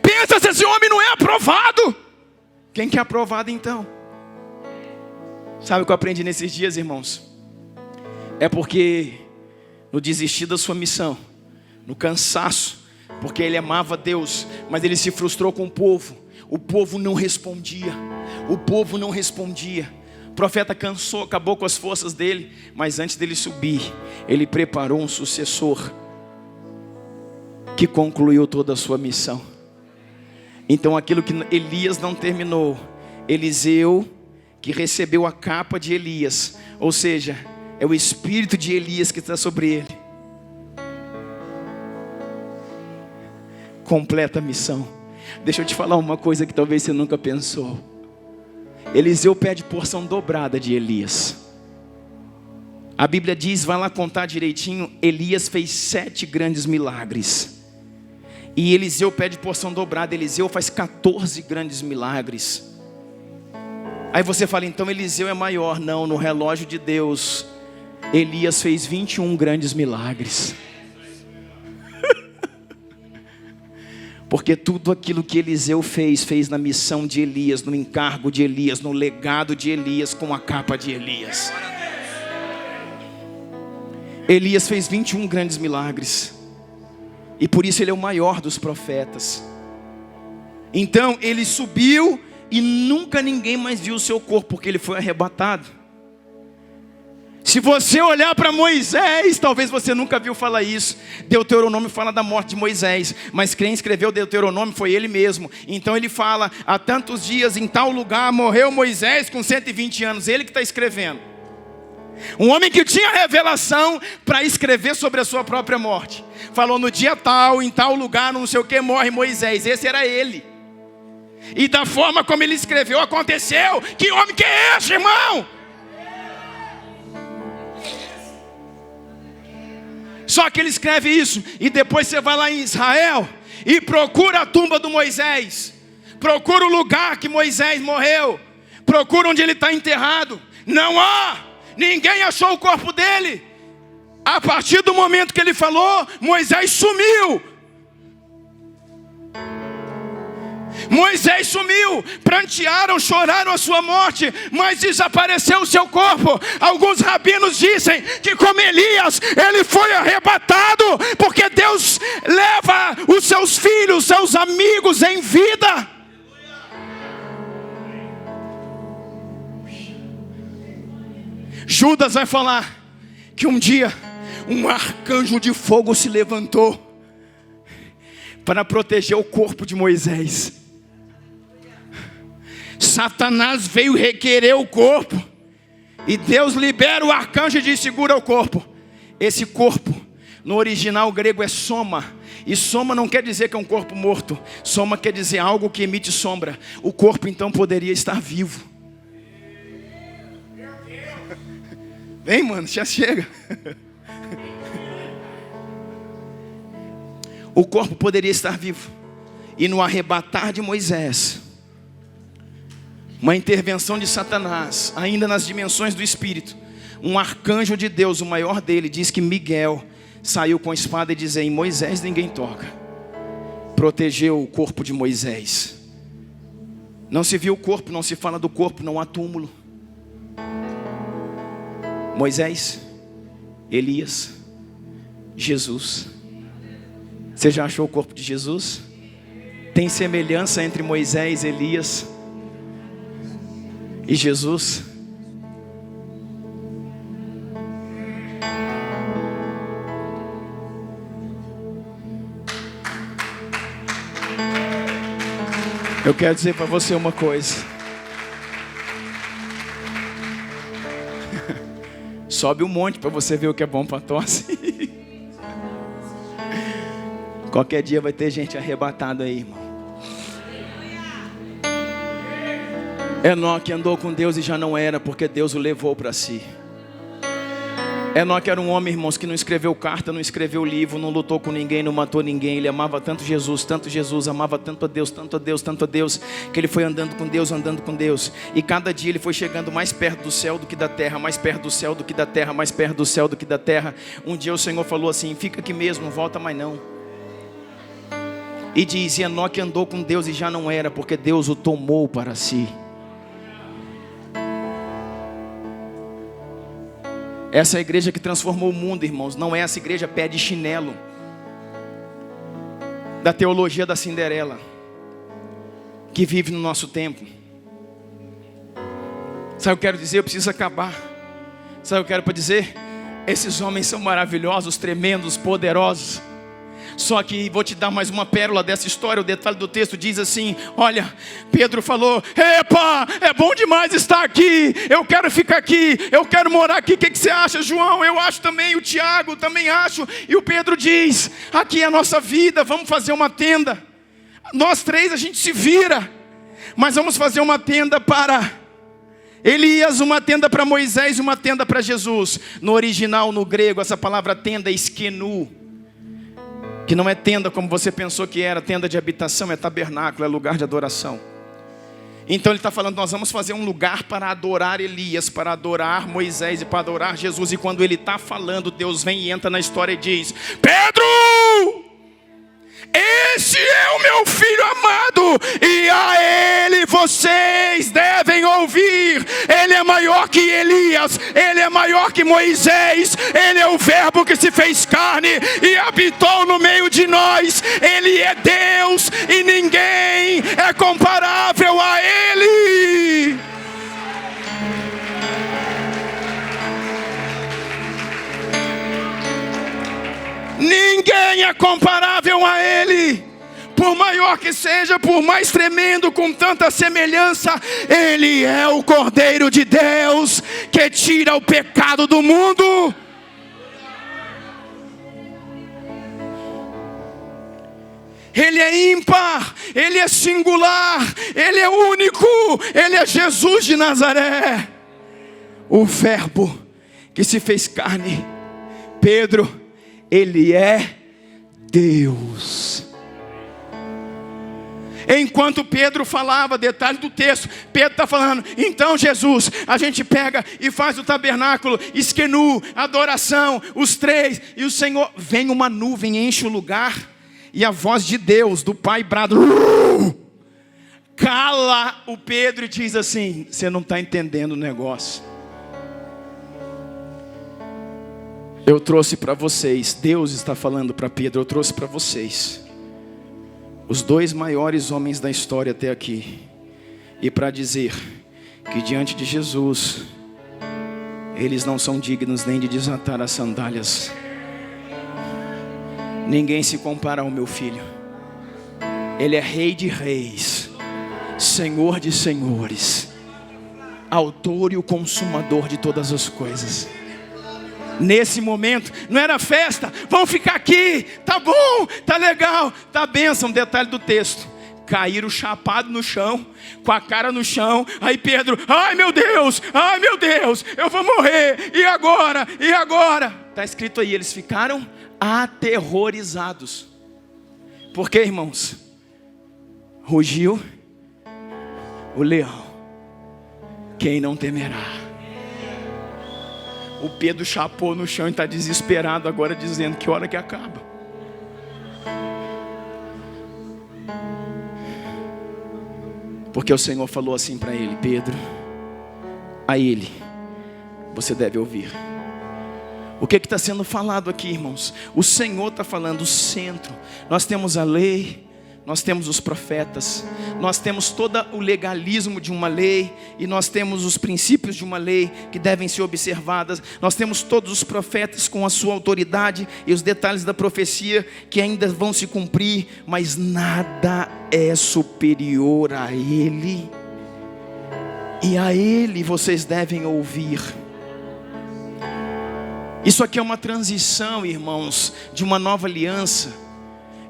A: Pensa se esse homem não é aprovado. Quem que é aprovado então? Sabe o que eu aprendi nesses dias, irmãos? É porque no desistir da sua missão, no cansaço, porque ele amava Deus, mas ele se frustrou com o povo não respondia, o profeta cansou, acabou com as forças dele, mas antes dele subir, ele preparou um sucessor, que concluiu toda a sua missão. Então aquilo que Elias não terminou, Eliseu, que recebeu a capa de Elias, ou seja, é o espírito de Elias que está sobre ele, completa a missão. Deixa eu te falar uma coisa que talvez você nunca pensou. Eliseu pede porção dobrada de Elias. A Bíblia diz, vai lá contar direitinho, Elias fez 7 grandes milagres, e Eliseu pede porção dobrada. Eliseu faz 14 grandes milagres. Aí você fala, então Eliseu é maior. Não, no relógio de Deus, Elias fez 21 grandes milagres. Porque tudo aquilo que Eliseu fez na missão de Elias, no encargo de Elias, no legado de Elias, com a capa de Elias. Elias fez 21 grandes milagres, e por isso ele é o maior dos profetas. Então ele subiu e nunca ninguém mais viu o seu corpo, porque ele foi arrebatado. Se você olhar para Moisés, talvez você nunca viu falar isso. Deuteronômio fala da morte de Moisés, mas quem escreveu Deuteronômio foi ele mesmo. Então ele fala, há tantos dias em tal lugar morreu Moisés com 120 anos, ele que está escrevendo. Um homem que tinha revelação para escrever sobre a sua própria morte. Falou, no dia tal, em tal lugar, não sei o que, morre Moisés. Esse era ele. E da forma como ele escreveu, aconteceu. Que homem que é esse, irmão? Só que ele escreve isso, e depois você vai lá em Israel e procura a tumba do Moisés, procura o lugar que Moisés morreu, procura onde ele está enterrado. Não há, ninguém achou o corpo dele. A partir do momento que ele falou, Moisés sumiu. Moisés sumiu, prantearam, choraram a sua morte, mas desapareceu o seu corpo. Alguns rabinos dizem que, como Elias, ele foi arrebatado, porque Deus leva os seus filhos, seus amigos em vida. Judas vai falar que um dia um arcanjo de fogo se levantou para proteger o corpo de Moisés. Satanás veio requerer o corpo, e Deus libera o arcanjo e diz, segura o corpo. Esse corpo, no original grego, é soma. E soma não quer dizer que é um corpo morto. Soma quer dizer algo que emite sombra. O corpo então poderia estar vivo. Vem, mano, já chega. O corpo poderia estar vivo. E no arrebatar de Moisés, uma intervenção de Satanás, ainda nas dimensões do Espírito, um arcanjo de Deus, o maior dele, diz que Miguel saiu com a espada e dizia, em Moisés ninguém toca. Protegeu o corpo de Moisés. Não se viu o corpo, não se fala do corpo, não há túmulo. Moisés, Elias, Jesus. Você já achou o corpo de Jesus? Tem semelhança entre Moisés, Elias e Jesus? Eu quero dizer para você uma coisa. Sobe um monte para você ver o que é bom para tosse. Qualquer dia vai ter gente arrebatada aí, irmão. Enoque andou com Deus e já não era, porque Deus o levou para si. Enoque era um homem, irmãos, que não escreveu carta, não escreveu livro, não lutou com ninguém, não matou ninguém. Ele amava tanto Jesus, amava tanto a Deus, tanto a Deus, tanto a Deus, que ele foi andando com Deus, andando com Deus. E cada dia ele foi chegando mais perto do céu do que da terra, mais perto do céu do que da terra, mais perto do céu do que da terra. Um dia o Senhor falou assim: fica aqui mesmo, não volta mais não. E diz: Enoque andou com Deus e já não era, porque Deus o tomou para si. Essa é a igreja que transformou o mundo, irmãos. Não é essa igreja pé de chinelo da teologia da Cinderela que vive no nosso tempo. Sabe o que eu quero dizer? Eu preciso acabar. Sabe o que eu quero para dizer? Esses homens são maravilhosos, tremendos, poderosos. Só que vou te dar mais uma pérola dessa história. O detalhe do texto diz assim: olha, Pedro falou: epa, é bom demais estar aqui, eu quero ficar aqui, eu quero morar aqui. O que você acha, João? Eu acho também. O Tiago também acho. E o Pedro diz: aqui é a nossa vida, vamos fazer uma tenda. Nós três a gente se vira, mas vamos fazer uma tenda para Elias, uma tenda para Moisés e uma tenda para Jesus. No original, no grego, essa palavra tenda é skenu, que não é tenda como você pensou que era, tenda de habitação, é tabernáculo, é lugar de adoração. Então ele está falando: nós vamos fazer um lugar para adorar Elias, para adorar Moisés e para adorar Jesus. E quando ele está falando, Deus vem e entra na história e diz: Pedro, esse é o meu filho amado, e a ele vocês devem ouvir. Ele é maior que Elias, ele é maior que Moisés, ele é o verbo que se fez carne e habitou no meio de nós. Ele é Deus e ninguém é comparável a ele. Ninguém é comparável a ele. Por maior que seja, por mais tremendo, com tanta semelhança, ele é o Cordeiro de Deus que tira o pecado do mundo. Ele é ímpar, ele é singular, ele é único, ele é Jesus de Nazaré, o verbo que se fez carne. Pedro, ele é Deus. Enquanto Pedro falava, detalhe do texto, Pedro está falando: então Jesus, a gente pega e faz o tabernáculo, esquenu, adoração, os três, e o Senhor, vem uma nuvem, enche o lugar, e a voz de Deus, do Pai brada, cala o Pedro e diz assim: você não está entendendo o negócio. Eu trouxe para vocês, Deus está falando para Pedro, eu trouxe para vocês os dois maiores homens da história até aqui, e para dizer que diante de Jesus eles não são dignos nem de desatar as sandálias. Ninguém se compara ao meu filho. Ele é Rei de reis, Senhor de senhores, autor e o consumador de todas as coisas. Nesse momento, não era festa, vamos ficar aqui, tá bom, tá legal, tá bênção. Detalhe do texto: caíram chapado no chão, com a cara no chão. Aí Pedro: ai meu Deus, eu vou morrer, e agora, e agora? Está escrito aí, eles ficaram aterrorizados. Por quê, irmãos? Rugiu o leão, quem não temerá? O Pedro chapou no chão e está desesperado agora, dizendo: que hora que acaba? Porque o Senhor falou assim para ele: Pedro, a ele você deve ouvir. O que está sendo falado aqui, irmãos? O Senhor está falando: o centro. Nós temos a lei, nós temos os profetas, nós temos todo o legalismo de uma lei, e nós temos os princípios de uma lei que devem ser observadas. Nós temos todos os profetas com a sua autoridade e os detalhes da profecia que ainda vão se cumprir, mas nada é superior a Ele, e a Ele vocês devem ouvir. Isso aqui é uma transição, irmãos, de uma nova aliança.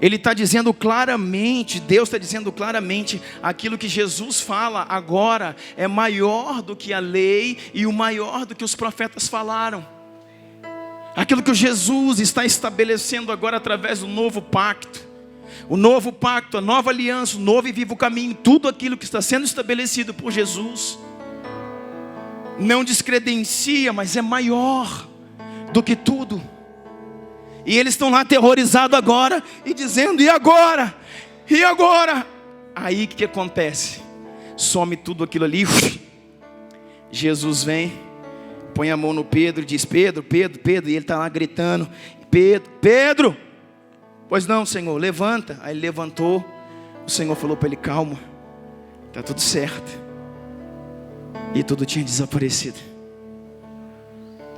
A: Ele está dizendo claramente, Deus está dizendo claramente, aquilo que Jesus fala agora é maior do que a lei e o maior do que os profetas falaram. Aquilo que Jesus está estabelecendo agora através do novo pacto. O novo pacto, a nova aliança, o novo e vivo caminho, tudo aquilo que está sendo estabelecido por Jesus, não descredencia, mas é maior do que tudo. E eles estão lá aterrorizados agora e dizendo: e agora? E agora? Aí o que acontece? Some tudo aquilo ali. Jesus vem, põe a mão no Pedro e diz: Pedro, Pedro, Pedro. E ele está lá gritando: Pedro, Pedro. Pois não, Senhor, levanta. Aí ele levantou. O Senhor falou para ele: calma, está tudo certo. E tudo tinha desaparecido.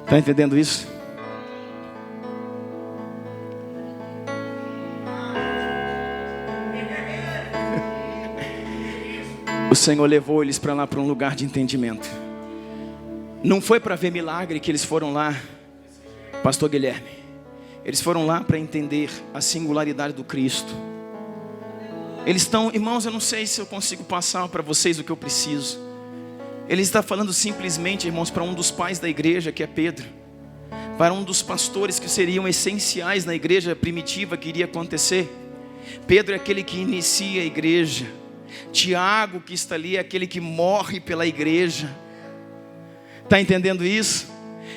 A: Está entendendo isso? O Senhor levou eles para lá, para um lugar de entendimento. Não foi para ver milagre que eles foram lá, pastor Guilherme. Eles foram lá para entender a singularidade do Cristo. Eles estão, irmãos, eu não sei se eu consigo passar para vocês o que eu preciso. Ele está falando simplesmente, irmãos, para um dos pais da igreja, que é Pedro. Para um dos pastores que seriam essenciais na igreja primitiva que iria acontecer. Pedro é aquele que inicia a igreja. Tiago, que está ali, é aquele que morre pela igreja. Está entendendo isso?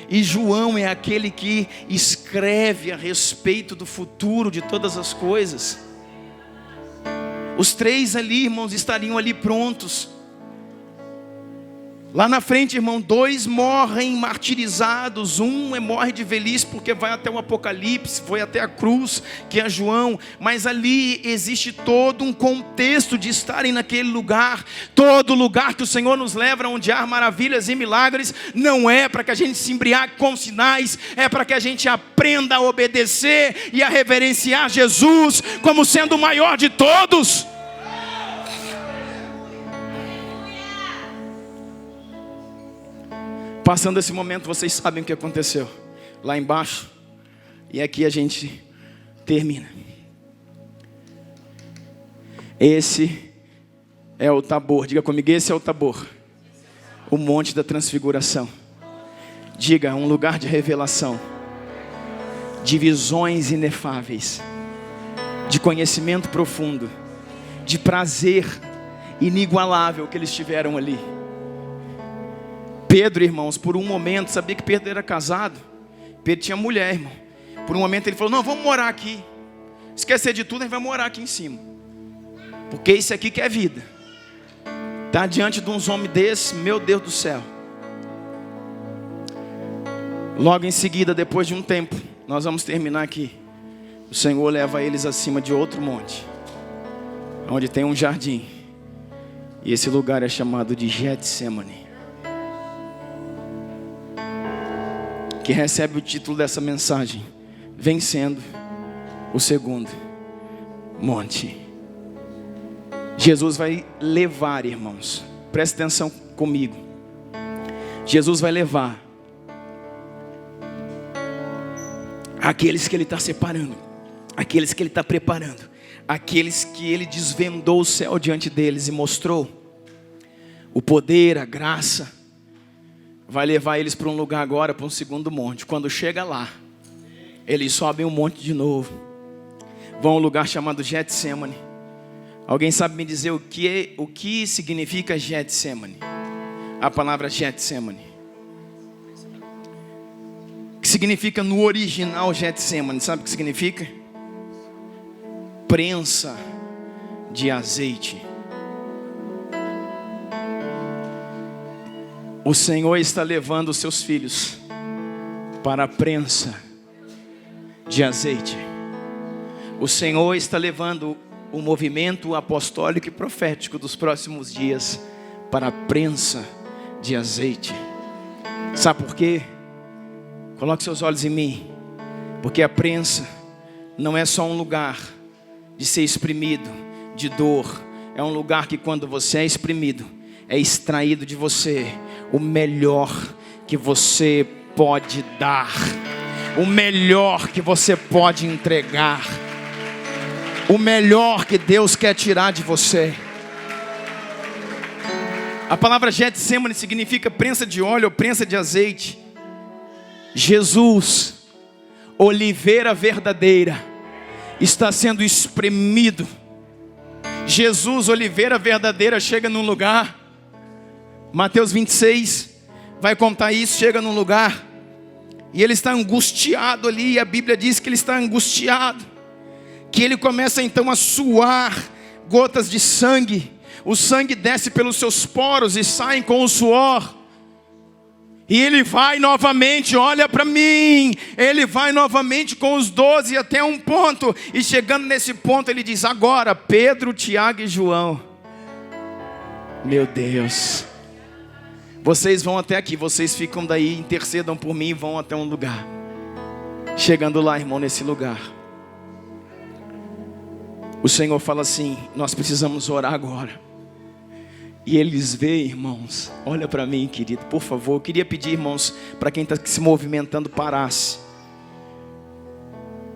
A: E João é aquele que escreve a respeito do futuro de todas as coisas. Os três ali, irmãos, estariam ali prontos. Lá na frente, irmão, 2 morrem martirizados. Um morre de velhice porque vai até o Apocalipse, foi até a cruz, que é João. Mas ali existe todo um contexto de estarem naquele lugar. Todo lugar que o Senhor nos leva, onde há maravilhas e milagres, não é para que a gente se embriague com sinais, é para que a gente aprenda a obedecer e a reverenciar Jesus como sendo o maior de todos. Passando esse momento, vocês sabem o que aconteceu lá embaixo. E aqui a gente termina. Esse é o Tabor. Diga comigo, esse é o Tabor. O Monte da Transfiguração. Diga, um lugar de revelação, de visões inefáveis, de conhecimento profundo, de prazer inigualável que eles tiveram ali. Pedro, irmãos, por um momento, sabia que Pedro era casado. Pedro tinha mulher, irmão. Por um momento ele falou: não, vamos morar aqui. Esquecer de tudo, a gente vai morar aqui em cima. Porque isso aqui que é vida. Tá diante de uns homens desses, meu Deus do céu. Logo em seguida, depois de um tempo, nós vamos terminar aqui. O Senhor leva eles acima de outro monte, onde tem um jardim. E esse lugar é chamado de Getsemane, que recebe o título dessa mensagem: vencendo o segundo monte. Jesus vai levar, irmãos, presta atenção comigo. Jesus vai levar aqueles que Ele está separando, aqueles que Ele está preparando, aqueles que Ele desvendou o céu diante deles e mostrou o poder, a graça. Vai levar eles para um lugar agora, para um segundo monte. Quando chega lá, eles sobem um monte de novo. Vão a um lugar chamado Getsemane. Alguém sabe me dizer o que significa Getsemane? A palavra Getsemane. O que significa no original Getsemane? Sabe o que significa? Prensa de azeite. O Senhor está levando os seus filhos para a prensa de azeite. O Senhor está levando o movimento apostólico e profético dos próximos dias para a prensa de azeite. Sabe por quê? Coloque seus olhos em mim. Porque a prensa não é só um lugar de ser exprimido, de dor. É um lugar que quando você é exprimido, é extraído de você o melhor que você pode dar, o melhor que você pode entregar, o melhor que Deus quer tirar de você. A palavra Getsemane significa prensa de óleo ou prensa de azeite. Jesus, oliveira verdadeira, está sendo espremido. Jesus, oliveira verdadeira, chega num lugar. Mateus 26 vai contar isso. Chega num lugar e ele está angustiado ali. E a Bíblia diz que ele está angustiado, que ele começa então a suar gotas de sangue. O sangue desce pelos seus poros e sai com o suor. E ele vai novamente, olha para mim. Ele vai novamente com os 12 até um ponto. E chegando nesse ponto ele diz: agora Pedro, Tiago e João, meu Deus, vocês vão até aqui, vocês ficam daí, intercedam por mim e vão até um lugar. Chegando lá, irmão, nesse lugar, o Senhor fala assim: nós precisamos orar agora. E eles veem, irmãos, olha para mim, querido, por favor. Eu queria pedir, irmãos, para quem está se movimentando, parasse.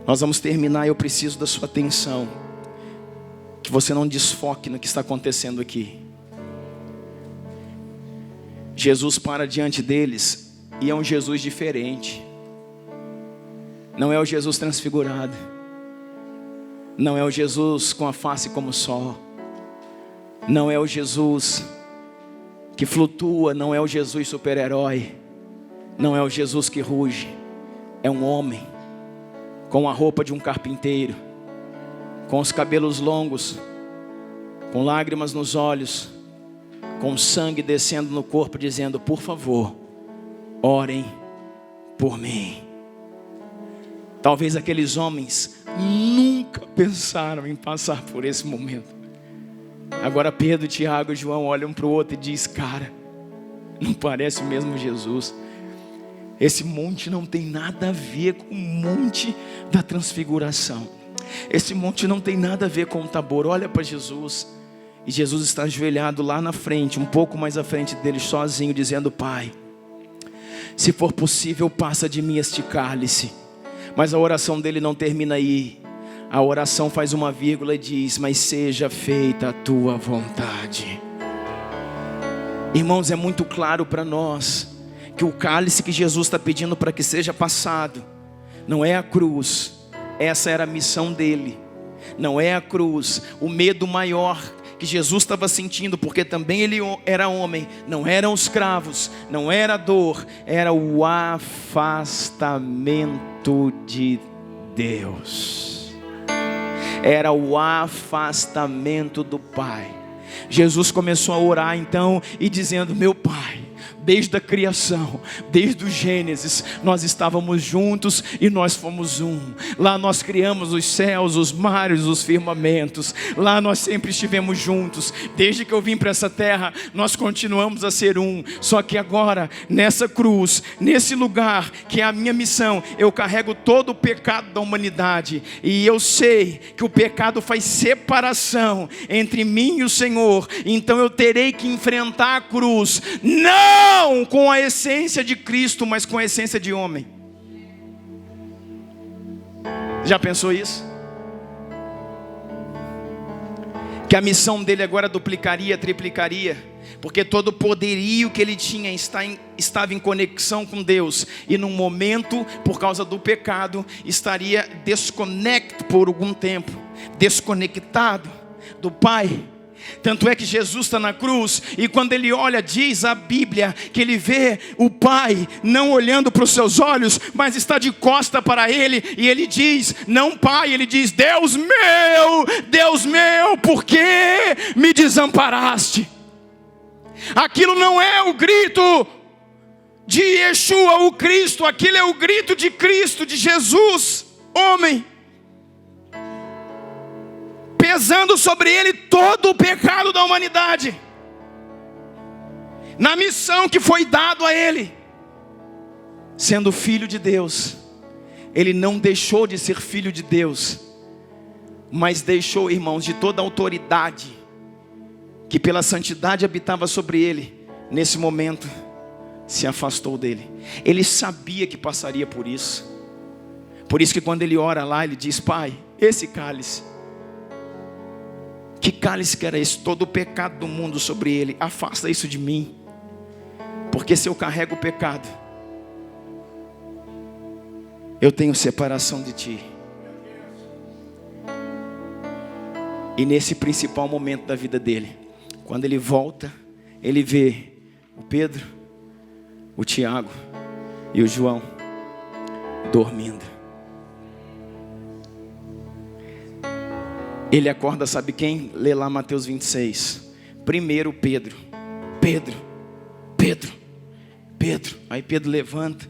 A: Nós vamos terminar e eu preciso da sua atenção. Que você não desfoque no que está acontecendo aqui. Jesus para diante deles e é um Jesus diferente. Não é o Jesus transfigurado. Não é o Jesus com a face como o sol. Não é o Jesus que flutua, não é o Jesus super-herói, não é o Jesus que ruge. É um homem com a roupa de um carpinteiro, com os cabelos longos, com lágrimas nos olhos, com sangue descendo no corpo, dizendo: por favor, orem por mim. Talvez aqueles homens nunca pensaram em passar por esse momento. Agora Pedro, Tiago e João olham para o outro e dizem: cara, não parece o mesmo Jesus. Esse monte não tem nada a ver com o monte da transfiguração. Esse monte não tem nada a ver com o Tabor. Olha para Jesus. E Jesus está ajoelhado lá na frente, um pouco mais à frente dele, sozinho, dizendo: Pai, se for possível, passa de mim este cálice. Mas a oração dele não termina aí. A oração faz uma vírgula e diz: mas seja feita a tua vontade. Irmãos, é muito claro para nós que o cálice que Jesus está pedindo para que seja passado não é a cruz. Essa era a missão dele. Não é a cruz. O medo maior que Jesus estava sentindo, porque também ele era homem, não eram os cravos, não era a dor, era o afastamento de Deus. Era o afastamento do Pai. Jesus começou a orar então e dizendo: meu Pai, desde a criação, desde o Gênesis, nós estávamos juntos e nós fomos um. Lá nós criamos os céus, os mares, os firmamentos. Lá nós sempre estivemos juntos. Desde que eu vim para essa terra, nós continuamos a ser um. Só que agora, nessa cruz, nesse lugar que é a minha missão, eu carrego todo o pecado da humanidade. E eu sei que o pecado faz separação entre mim e o Senhor. Então eu terei que enfrentar a cruz, não com a essência de Cristo, mas com a essência de homem. Já pensou isso? Que a missão dele agora duplicaria, triplicaria, porque todo o poderio que ele tinha estava em conexão com Deus, e num momento, por causa do pecado, estaria desconectado por algum tempo, desconectado do Pai. Tanto é que Jesus está na cruz, e quando ele olha, diz a Bíblia que ele vê o Pai não olhando para os seus olhos, mas está de costa para ele, e ele diz, não Pai, ele diz: Deus meu, por que me desamparaste? Aquilo não é o grito de Yeshua, o Cristo, aquilo é o grito de Cristo, de Jesus, homem. pesando sobre ele todo o pecado da humanidade, na missão que foi dado a ele, sendo filho de Deus. Ele não deixou de ser filho de Deus, mas deixou, irmãos, de toda a autoridade que pela santidade habitava sobre ele, nesse momento se afastou dele. Ele sabia que passaria por isso. Por isso que quando ele ora lá, ele diz: Pai, esse cálice, que cálice que era esse? Todo o pecado do mundo sobre ele, afasta isso de mim, porque se eu carrego o pecado, eu tenho separação de ti. E nesse principal momento da vida dele, quando ele volta, ele vê o Pedro, o Tiago e o João dormindo. Ele acorda, sabe quem? Lê lá Mateus 26. Primeiro Pedro. Aí Pedro levanta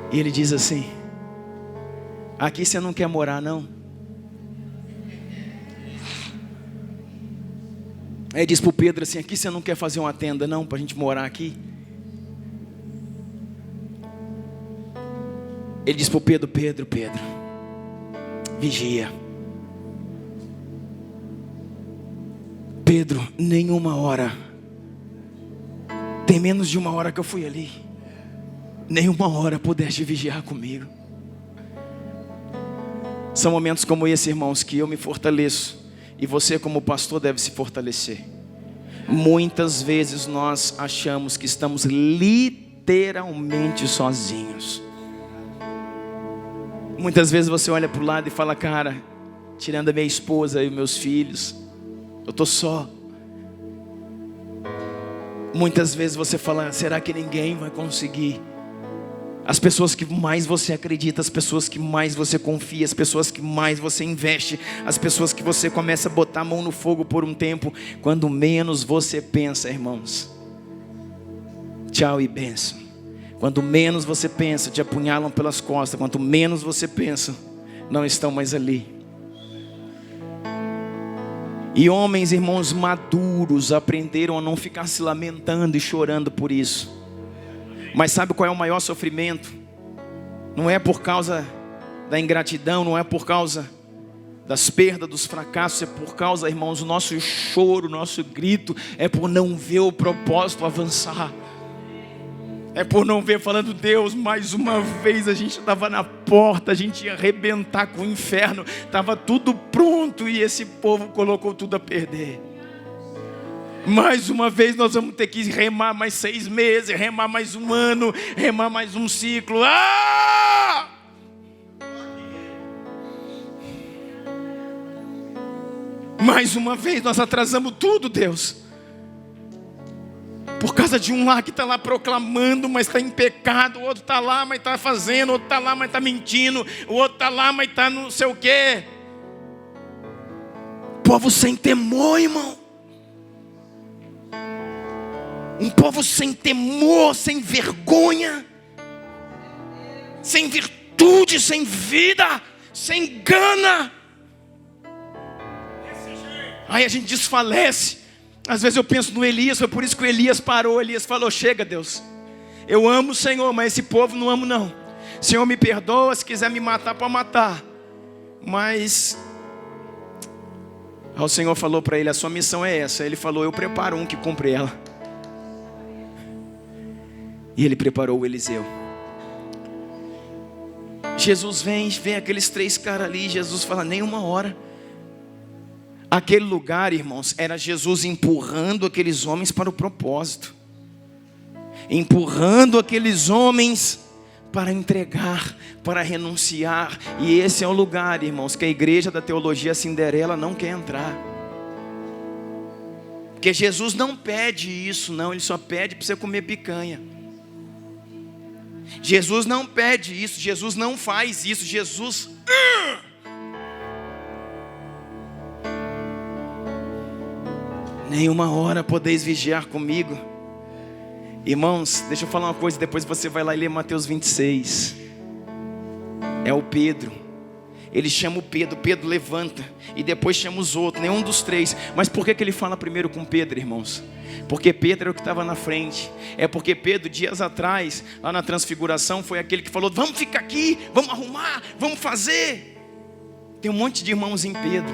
A: e ele diz assim: aqui você não quer morar não? Aí diz para o Pedro assim: aqui você não quer fazer uma tenda não, para a gente morar aqui? Ele diz para o Pedro: Pedro, vigia. Pedro, nenhuma hora, tem menos de uma hora que eu fui ali, nenhuma hora pudeste vigiar comigo. São momentos como esse, irmãos, que eu me fortaleço, e você como pastor deve se fortalecer. Muitas vezes nós achamos que estamos literalmente sozinhos. Muitas vezes você olha para o lado e fala: cara, tirando a minha esposa e os meus filhos, eu estou só. Muitas vezes você fala: será que ninguém vai conseguir? As pessoas que mais você acredita, as pessoas que mais você confia, as pessoas que mais você investe, as pessoas que você começa a botar a mão no fogo por um tempo, quando menos você pensa, irmãos, tchau e bênção. Quando menos você pensa, te apunhalam pelas costas. Quanto menos você pensa, não estão mais ali. E homens, irmãos, maduros aprenderam a não ficar se lamentando e chorando por isso. Mas sabe qual é o maior sofrimento? Não é por causa da ingratidão, não é por causa das perdas, dos fracassos, é por causa, irmãos, o nosso choro, o nosso grito, é por não ver o propósito avançar. É por não ver, falando: Deus, mais uma vez a gente estava na porta, a gente ia arrebentar com o inferno, estava tudo pronto e esse povo colocou tudo a perder. Mais uma vez nós vamos ter que remar mais 6 meses, remar mais um ano, remar mais um ciclo. Mais uma vez nós atrasamos tudo, Deus, por causa de um lá que está lá proclamando, mas está em pecado. O outro está lá, mas está fazendo. O outro está lá, mas está mentindo. O outro está lá, mas está não sei o quê. Povo sem temor, irmão. Um povo sem temor, sem vergonha, sem virtude, sem vida, sem gana. Aí a gente desfalece. Às vezes eu penso no Elias, foi por isso que o Elias parou. Elias falou: chega, Deus, eu amo o Senhor, mas esse povo não amo não. Senhor, me perdoa, se quiser me matar, pode matar. Mas o Senhor falou para ele: a sua missão é essa. Ele falou: eu preparo um que cumpre ela. E ele preparou o Eliseu. Jesus vem aqueles 3 caras ali. Jesus fala: nem uma hora. Aquele lugar, irmãos, era Jesus empurrando aqueles homens para o propósito, empurrando aqueles homens para entregar, para renunciar. E esse é o lugar, irmãos, que a igreja da teologia Cinderela não quer entrar. Porque Jesus não pede isso, não. Ele só pede para você comer picanha. Jesus não pede isso, Jesus não faz isso. Jesus... nenhuma hora podeis vigiar comigo. Irmãos, deixa eu falar uma coisa, depois você vai lá e lê Mateus 26. É o Pedro. Ele chama o Pedro, Pedro levanta, e depois chama os outros, nenhum dos três. Mas por que ele fala primeiro com Pedro, irmãos? Porque Pedro era o que estava na frente. É porque Pedro, dias atrás, lá na transfiguração, foi aquele que falou: vamos ficar aqui, vamos arrumar, vamos fazer. Tem um monte de irmãos em Pedro.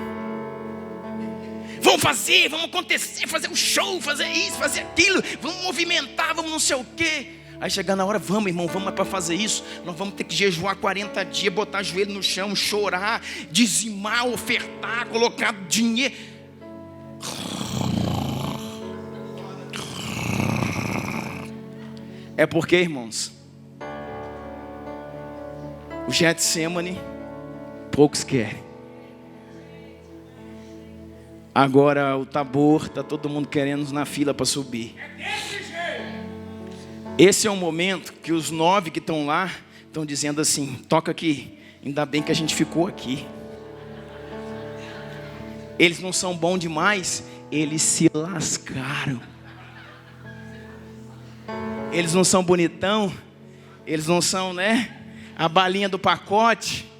A: Vamos fazer, vamos acontecer, fazer um show, fazer isso, fazer aquilo, vamos movimentar, vamos não sei o quê. Aí chegar na hora, vamos irmão, vamos para fazer isso. Nós vamos ter que jejuar 40 dias, botar o joelho no chão, chorar, dizimar, ofertar, colocar dinheiro. É porque, irmãos, o Getsemane poucos querem. Agora o Tabor, está todo mundo querendo na fila para subir. Esse é o momento que os 9 que estão lá estão dizendo assim: toca aqui, ainda bem que a gente ficou aqui. Eles não são bons demais, eles se lascaram. Eles não são bonitão, eles não são, a balinha do pacote.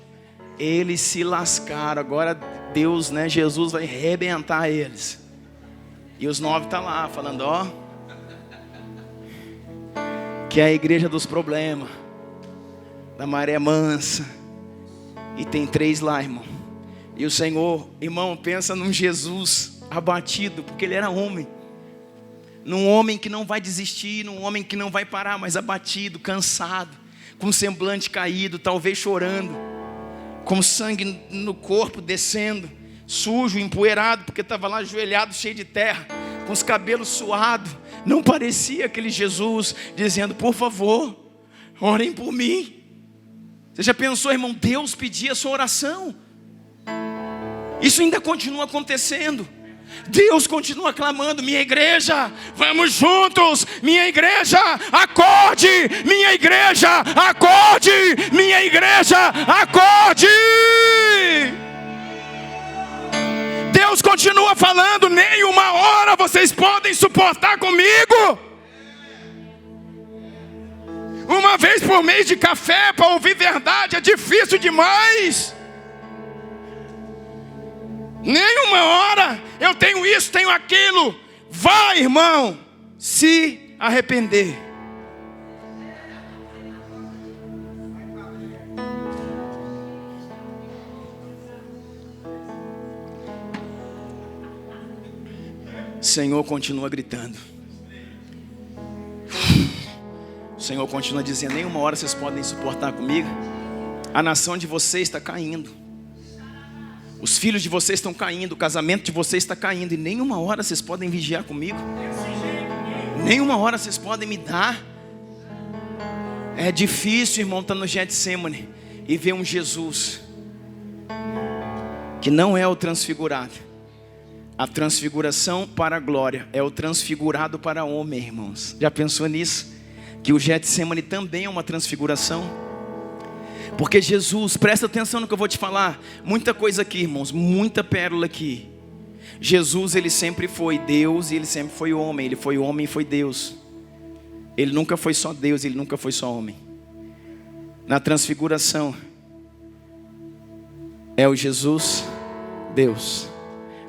A: Eles se lascaram. Agora Deus, Jesus vai arrebentar eles. E os 9 estão lá falando, que é a igreja dos problemas, da maré mansa. E tem 3 lá, irmão. E o Senhor, irmão, pensa num Jesus abatido, porque ele era homem. Num homem que não vai desistir, num homem que não vai parar, mas abatido, cansado, com semblante caído, talvez chorando, com sangue no corpo descendo, sujo, empoeirado, porque estava lá ajoelhado, cheio de terra, com os cabelos suados. Não parecia aquele Jesus dizendo: por favor, orem por mim. Você já pensou, irmão, Deus pedia a sua oração? Isso ainda continua acontecendo. Deus continua clamando: minha igreja, vamos juntos, minha igreja, acorde, minha igreja, acorde, minha igreja, acorde. Deus continua falando: nem uma hora vocês podem suportar comigo. Uma vez por mês de café para ouvir verdade é difícil demais. Nem uma hora, eu tenho isso, tenho aquilo. Vai, irmão, se arrepender. O Senhor continua gritando. O Senhor continua dizendo: nenhuma hora vocês podem suportar comigo. A nação de vocês está caindo. Os filhos de vocês estão caindo, o casamento de vocês está caindo, e nenhuma hora vocês podem vigiar comigo. Nenhuma hora vocês podem me dar. É difícil, irmão, estar no Getsemane e ver um Jesus que não é o transfigurado. A transfiguração para a glória é o transfigurado para homem, irmãos. Já pensou nisso? Que o Getsemane também é uma transfiguração. Porque Jesus, presta atenção no que eu vou te falar. Muita coisa aqui, irmãos, muita pérola aqui. Jesus, ele sempre foi Deus e ele sempre foi homem. Ele foi homem e foi Deus. Ele nunca foi só Deus, ele nunca foi só homem. Na transfiguração é o Jesus Deus.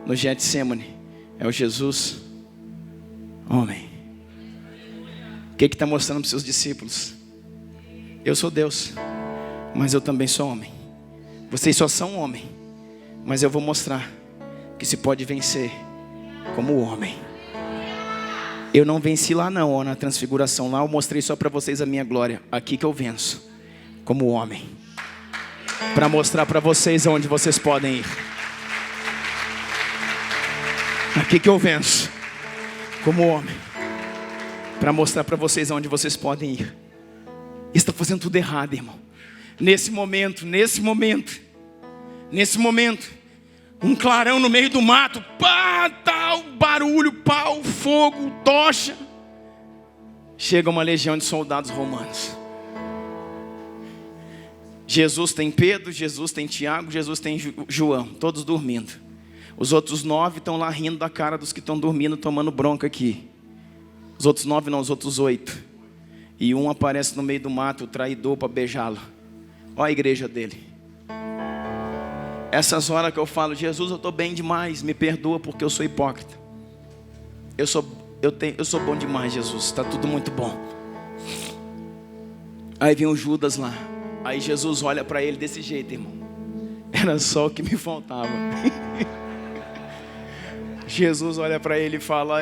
A: No Getsemane é o Jesus homem. O que está mostrando para os seus discípulos? Eu sou Deus, mas eu também sou homem. Vocês só são homem, mas eu vou mostrar que se pode vencer como homem. Eu não venci lá não, na transfiguração. Lá eu mostrei só para vocês a minha glória. Aqui que eu venço como homem, para mostrar para vocês aonde vocês podem ir. Aqui que eu venço como homem, para mostrar para vocês aonde vocês podem ir. Está fazendo tudo errado, irmão. Nesse momento, um clarão no meio do mato, pá, tal, barulho, pau, fogo, tocha. Chega uma legião de soldados romanos. Jesus tem Pedro, Jesus tem Tiago, Jesus tem João, todos dormindo. Os outros 9 estão lá rindo da cara dos que estão dormindo, tomando bronca aqui. Os outros 9 não, os outros 8. E um aparece no meio do mato, o traidor, para beijá-lo. Olha a igreja dele. Essas horas que eu falo, Jesus, eu estou bem demais, me perdoa porque eu sou hipócrita. Eu sou bom demais, Jesus, está tudo muito bom. Aí vem o Judas lá. Aí Jesus olha para ele desse jeito, irmão. Era só o que me faltava. Jesus olha para ele e fala,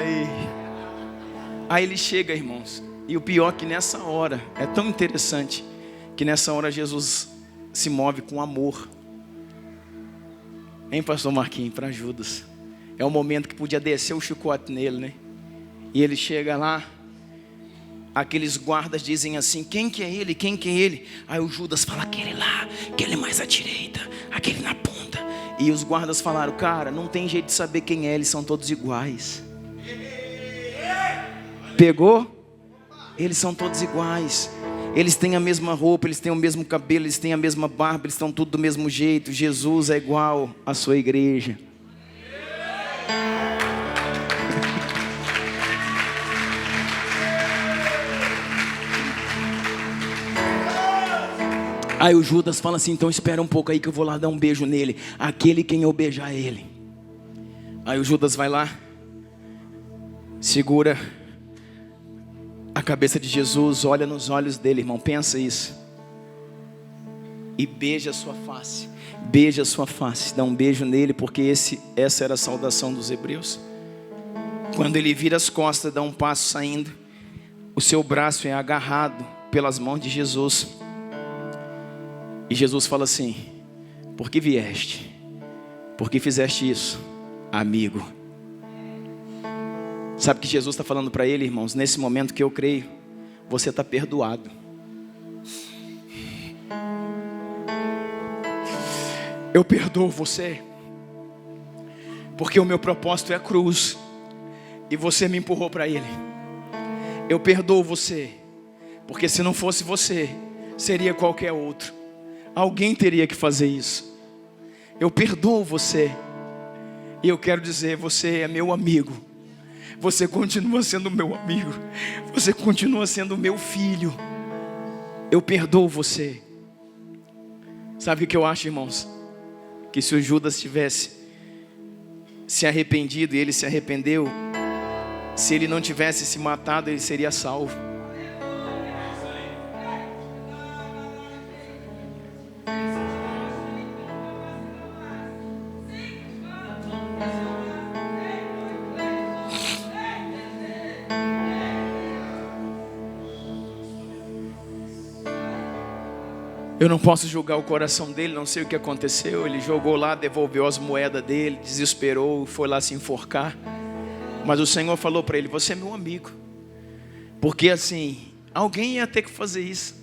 A: aí ele chega, irmãos. E o pior é que nessa hora, é tão interessante, que nessa hora Jesus se move com amor. Hein, pastor Marquinhos, para Judas. É o momento que podia descer o chicote nele, né? E ele chega lá, aqueles guardas dizem assim, quem que é ele, quem que é ele? Aí o Judas fala, aquele lá, aquele mais à direita, aquele na ponta. E os guardas falaram, cara, não tem jeito de saber quem é, eles são todos iguais. Pegou? Eles são todos iguais. Eles têm a mesma roupa, eles têm o mesmo cabelo, eles têm a mesma barba, eles estão tudo do mesmo jeito. Jesus é igual à sua igreja. Aí o Judas fala assim, então espera um pouco aí que eu vou lá dar um beijo nele. Aquele quem eu beijar ele. Aí o Judas vai lá, segura a cabeça de Jesus, olha nos olhos dele, irmão, pensa isso. E beija a sua face. Beija a sua face, dá um beijo nele, porque essa era a saudação dos hebreus. Quando ele vira as costas, dá um passo saindo, o seu braço é agarrado pelas mãos de Jesus. E Jesus fala assim, por que vieste? Por que fizeste isso? Amigo. Sabe o que Jesus está falando para ele, irmãos? Nesse momento que eu creio, você está perdoado. Eu perdoo você, porque o meu propósito é a cruz, e você me empurrou para ele. Eu perdoo você, porque se não fosse você, seria qualquer outro. Alguém teria que fazer isso. Eu perdoo você, e eu quero dizer, você é meu amigo. Você continua sendo meu amigo. Você continua sendo meu filho. Eu perdoo você. Sabe o que eu acho, irmãos? Que se o Judas tivesse se arrependido, e ele se arrependeu, se ele não tivesse se matado, ele seria salvo. Eu não posso julgar o coração dele, não sei o que aconteceu. Ele jogou lá, devolveu as moedas dele, desesperou, foi lá se enforcar. Mas o Senhor falou para ele, você é meu amigo. Porque assim, alguém ia ter que fazer isso.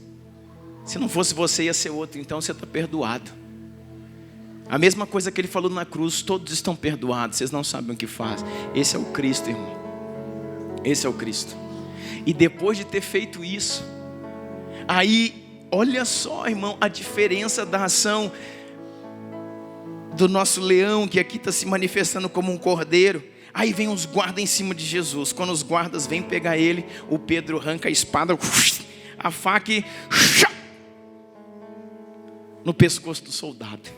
A: Se não fosse você, ia ser outro. Então você está perdoado. A mesma coisa que ele falou na cruz, todos estão perdoados, vocês não sabem o que faz. Esse é o Cristo, irmão. Esse é o Cristo. E depois de ter feito isso, aí, olha só, irmão, a diferença da ação do nosso leão, que aqui está se manifestando como um cordeiro. Aí vem os guardas em cima de Jesus. Quando os guardas vêm pegar ele, o Pedro arranca a espada, a faca e no pescoço do soldado.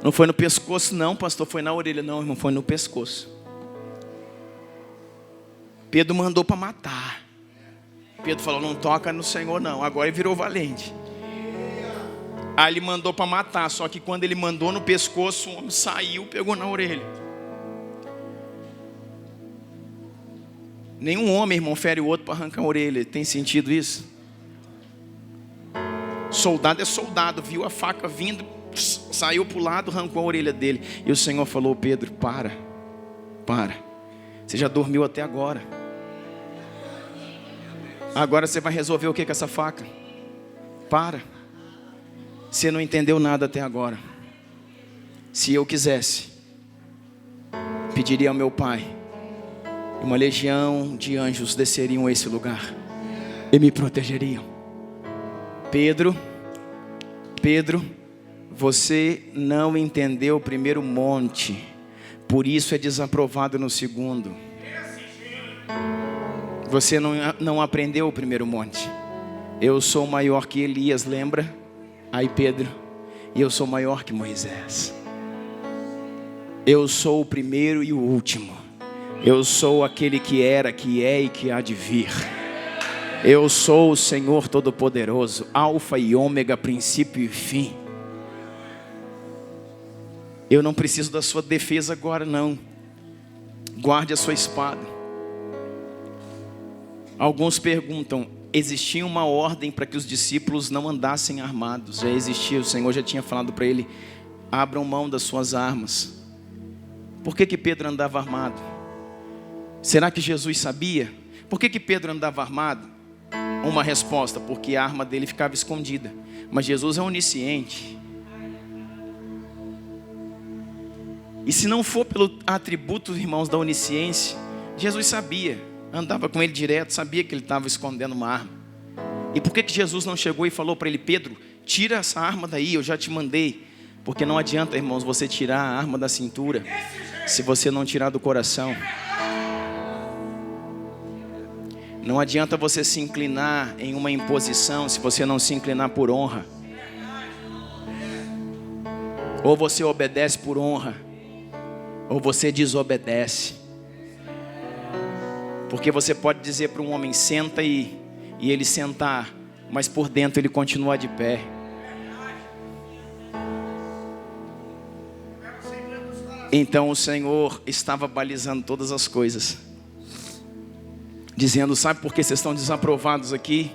A: Não foi no pescoço não, pastor, foi na orelha. Não, irmão, foi no pescoço. Pedro mandou para matar. Pedro falou, não toca no Senhor não. Agora ele virou valente. Aí ele mandou para matar. Só que quando ele mandou no pescoço, o homem saiu, pegou na orelha. Nenhum homem, irmão, fere o outro para arrancar a orelha. Tem sentido isso? Soldado é soldado. Viu a faca vindo, saiu para o lado, arrancou a orelha dele. E o Senhor falou, Pedro, para. Você já dormiu até agora. Agora você vai resolver o que com essa faca? Para. Você não entendeu nada até agora. Se eu quisesse, pediria ao meu Pai, e uma legião de anjos desceriam a esse lugar e me protegeriam. Pedro, você não entendeu o primeiro monte, por isso é desaprovado no segundo. Você não aprendeu o primeiro monte. Eu sou maior que Elias, lembra? Aí Pedro, E eu sou maior que Moisés. Eu sou o primeiro e o último. Eu sou aquele que era, que é e que há de vir. Eu sou o Senhor Todo-Poderoso, Alfa e Ômega, princípio e fim. Eu não preciso da sua defesa agora, não. Guarde a sua espada. Alguns perguntam, existia uma ordem para que os discípulos não andassem armados? Já existia, o Senhor já tinha falado para ele, abram mão das suas armas. Por que Pedro andava armado? Será que Jesus sabia? Por que Pedro andava armado? Uma resposta, porque a arma dele ficava escondida. Mas Jesus é onisciente. E se não for pelo atributo, irmãos, da onisciência, Jesus sabia, andava com ele direto, sabia que ele estava escondendo uma arma. E por que Jesus não chegou e falou para ele, Pedro, tira essa arma daí, eu já te mandei. Porque não adianta, irmãos, você tirar a arma da cintura, se você não tirar do coração. Não adianta você se inclinar em uma imposição, se você não se inclinar por honra. Ou você obedece por honra, ou você desobedece. Porque você pode dizer para um homem, senta e ele sentar, mas por dentro ele continua de pé. Então o Senhor estava balizando todas as coisas, dizendo, sabe por que vocês estão desaprovados aqui?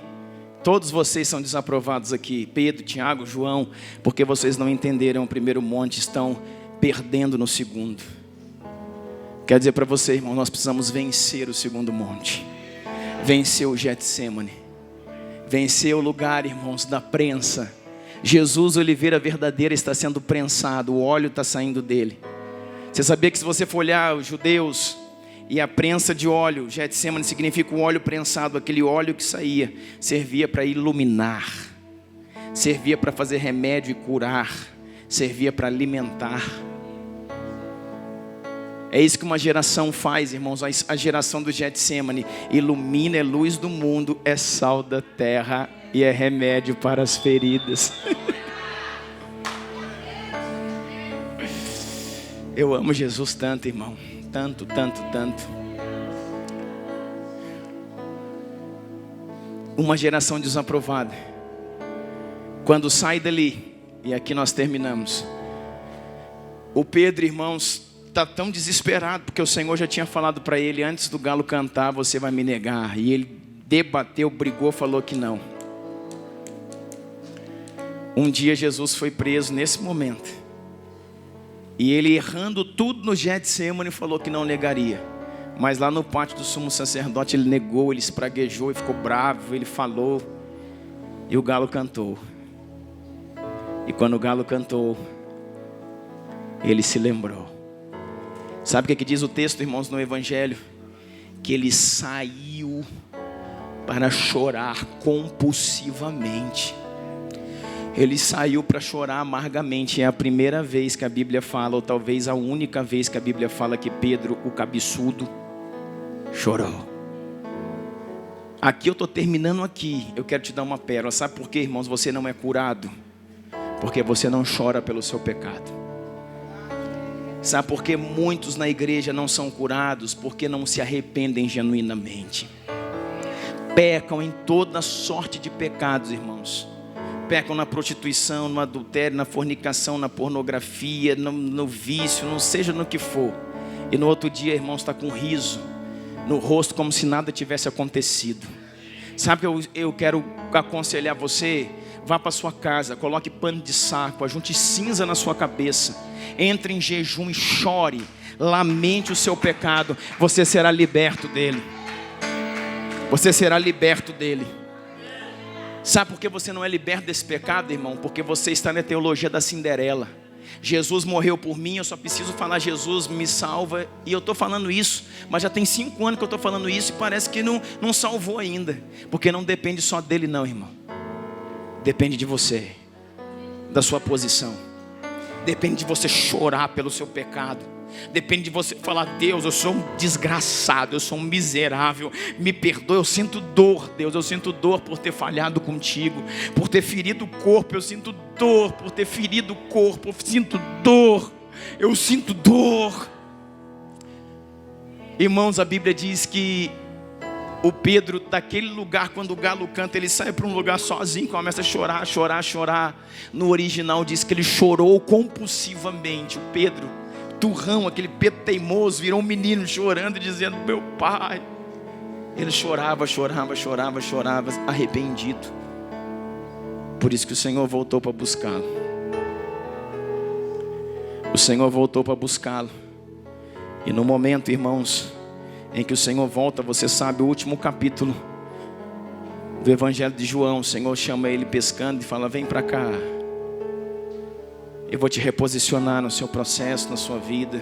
A: Todos vocês são desaprovados aqui, Pedro, Tiago, João, porque vocês não entenderam o primeiro monte, estão perdendo no segundo. Quero dizer para você, irmão, nós precisamos vencer o segundo monte. Vencer o Getsemane. Vencer o lugar, irmãos, da prensa. Jesus Oliveira verdadeira está sendo prensado, o óleo está saindo dele. Você sabia que se você for olhar os judeus e a prensa de óleo, Getsemane significa o óleo prensado, aquele óleo que saía, servia para iluminar, servia para fazer remédio e curar, servia para alimentar. É isso que uma geração faz, irmãos. A geração do Getsemane ilumina, é luz do mundo, é sal da terra e é remédio para as feridas. Eu amo Jesus tanto, irmão. Tanto, tanto, tanto. Uma geração desaprovada, quando sai dali, e aqui nós terminamos. O Pedro, irmãos, está tão desesperado, porque o Senhor já tinha falado para ele, antes do galo cantar, você vai me negar. E ele debateu, brigou, falou que não. Um dia Jesus foi preso nesse momento. E ele, errando tudo no Getsemane, falou que não negaria. Mas lá no pátio do sumo sacerdote, ele negou, ele espraguejou e ficou bravo, ele falou. E o galo cantou. E quando o galo cantou, ele se lembrou. Sabe o que diz o texto, irmãos, no Evangelho? Que ele saiu para chorar compulsivamente. Ele saiu para chorar amargamente. É a primeira vez que a Bíblia fala, ou talvez a única vez que a Bíblia fala que Pedro, o cabeçudo, chorou. Aqui eu estou terminando aqui. Eu quero te dar uma pérola. Sabe por quê, irmãos? Você não é curado porque você não chora pelo seu pecado. Sabe por que muitos na igreja não são curados? Porque não se arrependem genuinamente. Pecam em toda sorte de pecados, irmãos. Pecam na prostituição, no adultério, na fornicação, na pornografia, no vício, não seja no que for. E no outro dia, irmãos, está com riso no rosto, como se nada tivesse acontecido. Sabe que eu quero aconselhar você? Vá para sua casa, coloque pano de saco, ajunte cinza na sua cabeça, entre em jejum e chore, lamente o seu pecado, você será liberto dele. Você será liberto dele. Sabe por que você não é liberto desse pecado, irmão? Porque você está na teologia da Cinderela. Jesus morreu por mim, eu só preciso falar, Jesus me salva. E eu estou falando isso, mas já tem 5 anos que eu estou falando isso e parece que não salvou ainda. Porque não depende só dele não, irmão. Depende de você, da sua posição. Depende de você chorar pelo seu pecado. Depende de você falar: Deus, eu sou um desgraçado, eu sou um miserável, me perdoa, eu sinto dor, Deus, eu sinto dor por ter falhado contigo, por ter ferido o corpo, eu sinto dor por ter ferido o corpo, eu sinto dor. Irmãos, a Bíblia diz que o Pedro, daquele lugar, quando o galo canta, ele sai para um lugar sozinho, começa a chorar, chorar, chorar. No original diz que ele chorou compulsivamente. O Pedro, turrão, aquele Pedro teimoso, virou um menino chorando, dizendo: meu pai. Ele chorava, chorava, chorava, chorava, arrependido. Por isso que o Senhor voltou para buscá-lo. O Senhor voltou para buscá-lo. E no momento, irmãos, em que o Senhor volta, você sabe, o último capítulo do Evangelho de João, o Senhor chama ele pescando e fala: vem para cá, eu vou te reposicionar no seu processo, na sua vida,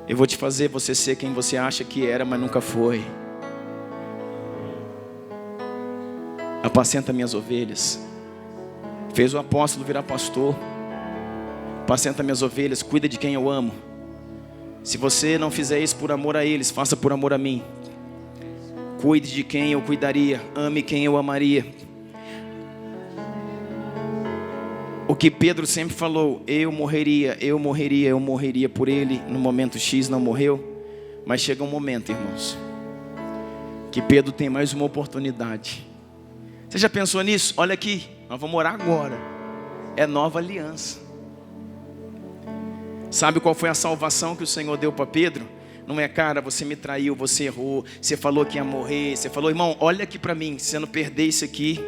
A: eu vou te fazer você ser quem você acha que era, mas nunca foi. Apacenta minhas ovelhas. Fez o apóstolo virar pastor. Apacenta minhas ovelhas, cuida de quem eu amo. Se você não fizer isso por amor a eles, faça por amor a mim. Cuide de quem eu cuidaria, ame quem eu amaria. O que Pedro sempre falou: eu morreria por ele. No momento X não morreu. Mas chega um momento, irmãos, que Pedro tem mais uma oportunidade. Você já pensou nisso? Olha aqui, nós vamos orar agora. É nova aliança. Sabe qual foi a salvação que o Senhor deu para Pedro? Não é: cara, você me traiu, você errou, você falou que ia morrer, você falou: irmão, olha aqui para mim, se você não perder isso aqui,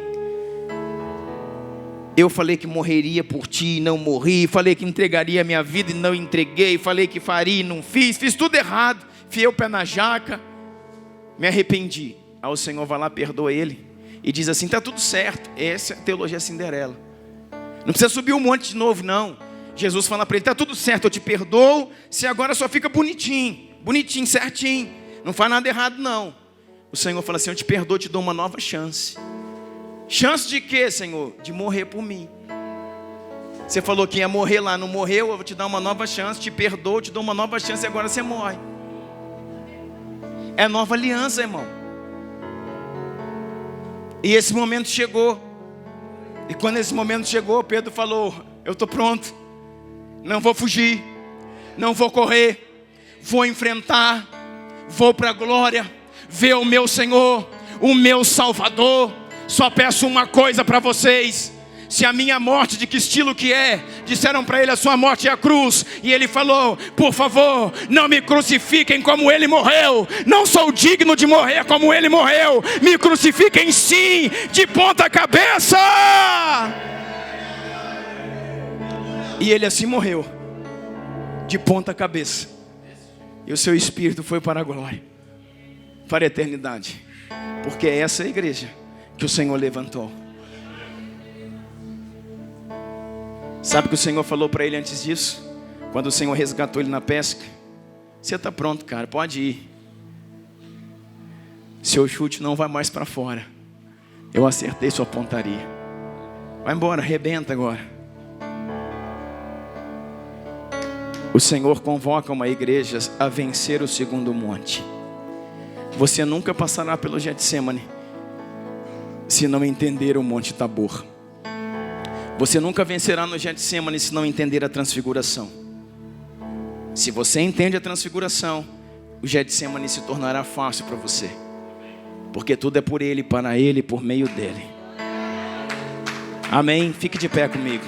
A: eu falei que morreria por ti e não morri, falei que entregaria a minha vida e não entreguei, falei que faria e não fiz tudo errado, fiei o pé na jaca, me arrependi. Aí o Senhor vai lá, perdoa ele e diz assim: tá tudo certo. Essa é a teologia Cinderela. Não precisa subir um monte de novo, não. Jesus fala para ele: tá tudo certo, eu te perdoo, se agora só fica bonitinho, certinho, não faz nada errado não. O Senhor fala assim: eu te perdoo, te dou uma nova chance. Chance de quê, Senhor? De morrer por mim. Você falou que ia morrer lá, não morreu, eu vou te dar uma nova chance, te perdoo, te dou uma nova chance e agora você morre. É nova aliança, irmão. E esse momento chegou. E quando esse momento chegou, Pedro falou: eu estou pronto. Não vou fugir, não vou correr, vou enfrentar, vou para a glória, ver o meu Senhor, o meu Salvador. Só peço uma coisa para vocês: se a minha morte, de que estilo que é? Disseram para ele: a sua morte é a cruz. E ele falou: por favor, não me crucifiquem como ele morreu. Não sou digno de morrer como ele morreu. Me crucifiquem sim, de ponta cabeça. E ele assim morreu, de ponta cabeça. E o seu espírito foi para a glória, para a eternidade. Porque é essa a igreja que o Senhor levantou. Sabe o que o Senhor falou para ele antes disso? Quando o Senhor resgatou ele na pesca: você está pronto, cara, pode ir. Seu chute não vai mais para fora. Eu acertei sua pontaria. Vai embora, arrebenta agora. O Senhor convoca uma igreja a vencer o segundo monte. Você nunca passará pelo Getsemane se não entender o Monte Tabor. Você nunca vencerá no Getsemane se não entender a transfiguração. Se você entende a transfiguração, o Getsemane se tornará fácil para você. Porque tudo é por Ele, para Ele, por meio dEle. Amém? Fique de pé comigo.